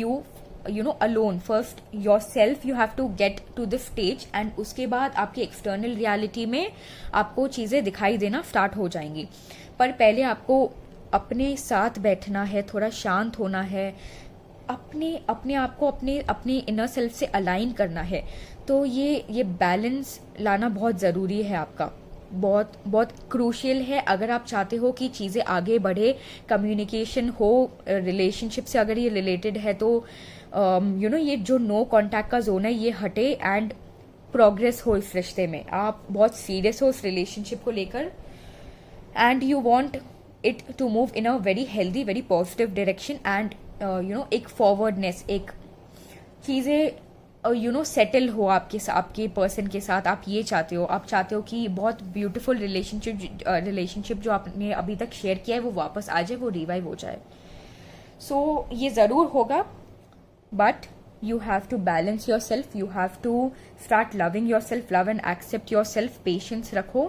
A: you know alone, first yourself you have to get to this stage, and उसके बाद आपकी external reality में आपको चीज़ें दिखाई देना start हो जाएंगी। पर पहले आपको अपने साथ बैठना है, थोड़ा शांत होना है, अपने आप को अपने इनर सेल्फ से अलाइन करना है। तो ये बैलेंस लाना बहुत ज़रूरी है आपका, बहुत बहुत क्रूशियल है अगर आप चाहते हो कि चीज़ें आगे बढ़े, कम्युनिकेशन हो, रिलेशनशिप से अगर ये रिलेटेड है तो यू नो ये जो नो कॉन्टैक्ट का जोन है ये हटे एंड प्रोग्रेस हो इस रिश्ते में। आप बहुत सीरियस हो इस रिलेशनशिप को लेकर, and you want it to move in a very healthy, very positive direction, and you know एक फॉरवर्डनेस, एक चीज़ें यू नो सेटल हो आपके पर्सन के साथ। आप ये चाहते हो, आप चाहते हो कि बहुत ब्यूटीफुल रिलेशनशिप जो आपने अभी तक शेयर किया है वो वापस आ जाए, वो रिवाइव हो जाए। सो ये ज़रूर होगा, but you have to balance yourself, you have to start loving yourself, love and accept yourself, patience रखो,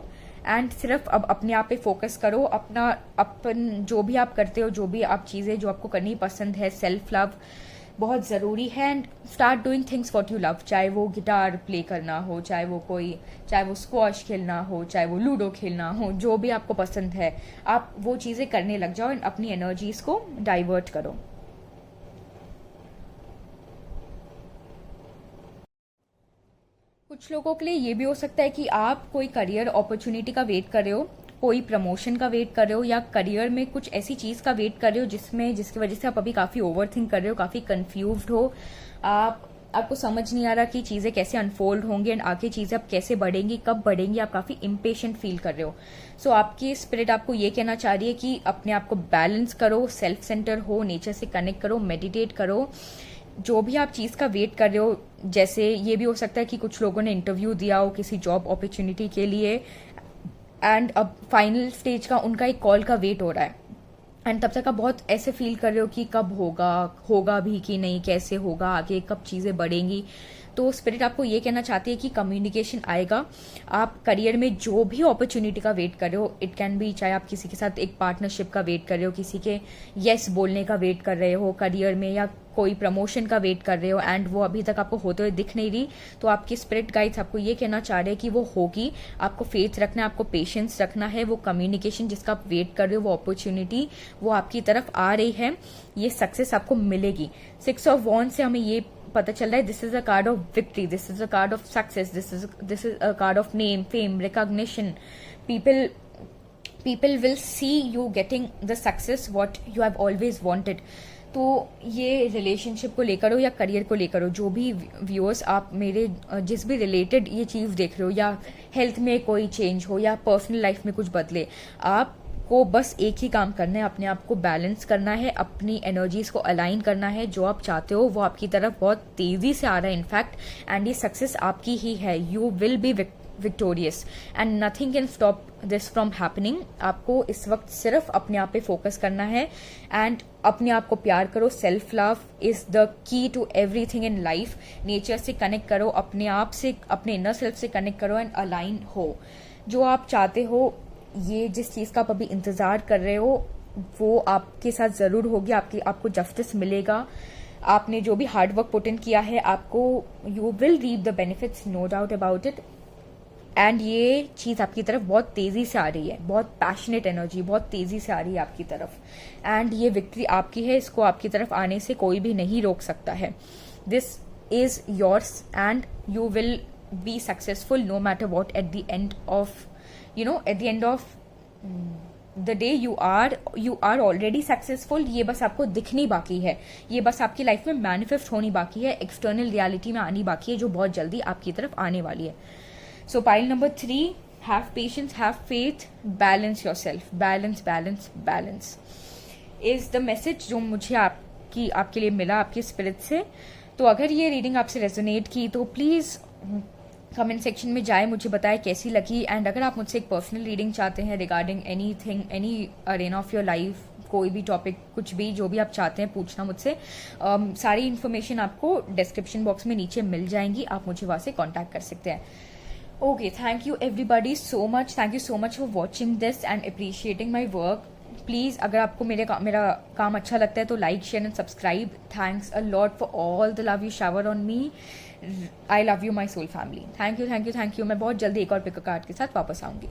A: एंड सिर्फ अब अपने आप पे फोकस करो, अपन जो भी आप करते हो, जो भी आप चीज़ें जो आपको करनी पसंद है, सेल्फ लव बहुत ज़रूरी है, and start doing things what you love, चाहे वो गिटार प्ले करना हो, चाहे वो स्क्वॉश खेलना हो, चाहे वो लूडो खेलना हो, जो भी आपको पसंद है आप वो चीज़ें करने लग जाओ एंड अपनी एनर्जीज को डाइवर्ट करो। कुछ लोगों के लिए ये भी हो सकता है कि आप कोई करियर अपॉर्चुनिटी का वेट कर रहे हो, कोई प्रमोशन का वेट कर रहे हो या करियर में कुछ ऐसी चीज़ का वेट कर रहे हो जिसकी वजह से आप अभी काफ़ी ओवरथिंक कर रहे हो, काफ़ी कंफ्यूज्ड हो, आपको समझ नहीं आ रहा कि चीज़ें कैसे अनफोल्ड होंगी एंड आगे चीज़ें अब कैसे बढ़ेंगी, कब बढ़ेंगी, आप काफ़ी इम्पेशेंट फील कर रहे हो। सो आपकी स्पिरिट आपको ये कहना चाह रही है कि अपने आप को बैलेंस करो, सेल्फ सेंटर हो, नेचर से कनेक्ट करो, मेडिटेट करो। जो भी आप चीज़ का वेट कर रहे हो, जैसे ये भी हो सकता है कि कुछ लोगों ने इंटरव्यू दिया हो किसी जॉब अपॉर्चुनिटी के लिए एंड अब फाइनल स्टेज का उनका एक कॉल का वेट हो रहा है एंड तब तक आप बहुत ऐसे फील कर रहे हो कि कब होगा भी कि नहीं, कैसे होगा आगे, कब चीज़ें बढ़ेंगी। तो स्पिरिट आपको ये कहना चाहती है कि कम्युनिकेशन आएगा। आप करियर में जो भी अपॉर्चुनिटी का वेट कर रहे हो, इट कैन बी, चाहे आप किसी के साथ एक पार्टनरशिप का वेट कर रहे हो, किसी के येस बोलने का वेट कर रहे हो करियर में, या कोई प्रमोशन का वेट कर रहे हो एंड वो अभी तक आपको होते हुए दिख नहीं रही, तो आपकी स्पिरिट गाइड्स आपको ये कहना चाह रहे हैं कि वो होगी। आपको फेथ रखना है, आपको पेशेंस रखना है। वो कम्युनिकेशन जिसका आप वेट कर रहे हो, वो अपॉर्चुनिटी वो आपकी तरफ आ रही है, ये सक्सेस आपको मिलेगी। 6 ऑफ वॉन्ड्स से हमें ये पता चल रहा है, this is a card of victory, this is a card of success, this is a card of name, fame, recognition. People will see you getting the success what you have always wanted. तो ये relationship को लेकर हो या career को लेकर हो, जो भी व्यूअर्स आप मेरे जिस भी रिलेटेड ये चीज़ देख रहे हो, या हेल्थ में कोई चेंज हो या पर्सनल लाइफ में कुछ बदले, आपको बस एक ही काम करना है, अपने आप को बैलेंस करना है, अपनी एनर्जीज को अलाइन करना है। जो आप चाहते हो वो आपकी तरफ बहुत तेजी से आ रहा है इनफैक्ट, एंड ये सक्सेस आपकी ही है। You will B victorious and nothing can stop this from happening. आपको इस वक्त सिर्फ अपने आप पे फोकस करना है एंड अपने आप को प्यार करो। Self love is the key to everything in life. Nature से कनेक्ट करो, अपने आप से, अपने इनर सेल्फ से कनेक्ट करो एंड अलाइन हो। जो आप चाहते हो, ये जिस चीज़ का आप अभी इंतजार कर रहे हो, वो आपके साथ जरूर होगी। आपको जस्टिस मिलेगा। आपने जो भी हार्ड वर्क पुट इन किया है, आपको you will reap the benefits, no doubt about it. And ये चीज़ आपकी तरफ बहुत तेज़ी से आ रही है, बहुत पैशनेट एनर्जी बहुत तेज़ी से आ रही है आपकी तरफ, एंड ये विक्ट्री आपकी है। इसको आपकी तरफ आने से कोई भी नहीं रोक सकता है। This is yours and you will be successful no matter what at the end of at the end of the day you are already successful। ये बस आपको दिखनी बाकी है, ये बस आपकी लाइफ में मैनिफेस्ट होनी बाकी है, एक्सटर्नल रियलिटी में आनी बाकी है, जो बहुत जल्दी आपकी तरफ आने वाली है। सो pile number 3, have patience, have faith, balance your self. Balance balance balance is the message जो मुझे आपके लिए मिला आपकी स्पिरिट से। तो अगर ये रीडिंग आपसे रेजोनेट की तो प्लीज़ कमेंट सेक्शन में जाए, मुझे बताएं कैसी लगी। एंड अगर आप मुझसे एक पर्सनल रीडिंग चाहते हैं regarding anything, any Arena of your life, कोई भी टॉपिक, कुछ भी जो भी आप चाहते हैं पूछना मुझसे, सारी इन्फॉर्मेशन आपको डिस्क्रिप्शन बॉक्स में नीचे मिल जाएंगी, आप मुझे वहाँ से कॉन्टैक्ट कर सकते हैं। Okay, thank you everybody so much, thank you so much for watching this and appreciating my work. Please अगर आपको मेरा काम अच्छा लगता है तो like, share and subscribe. Thanks a lot for all the love you shower on me. I love you my soul family. Thank you thank you thank you. मैं बहुत जल्दी एक और पिक कार्ड के साथ वापस आऊंगी।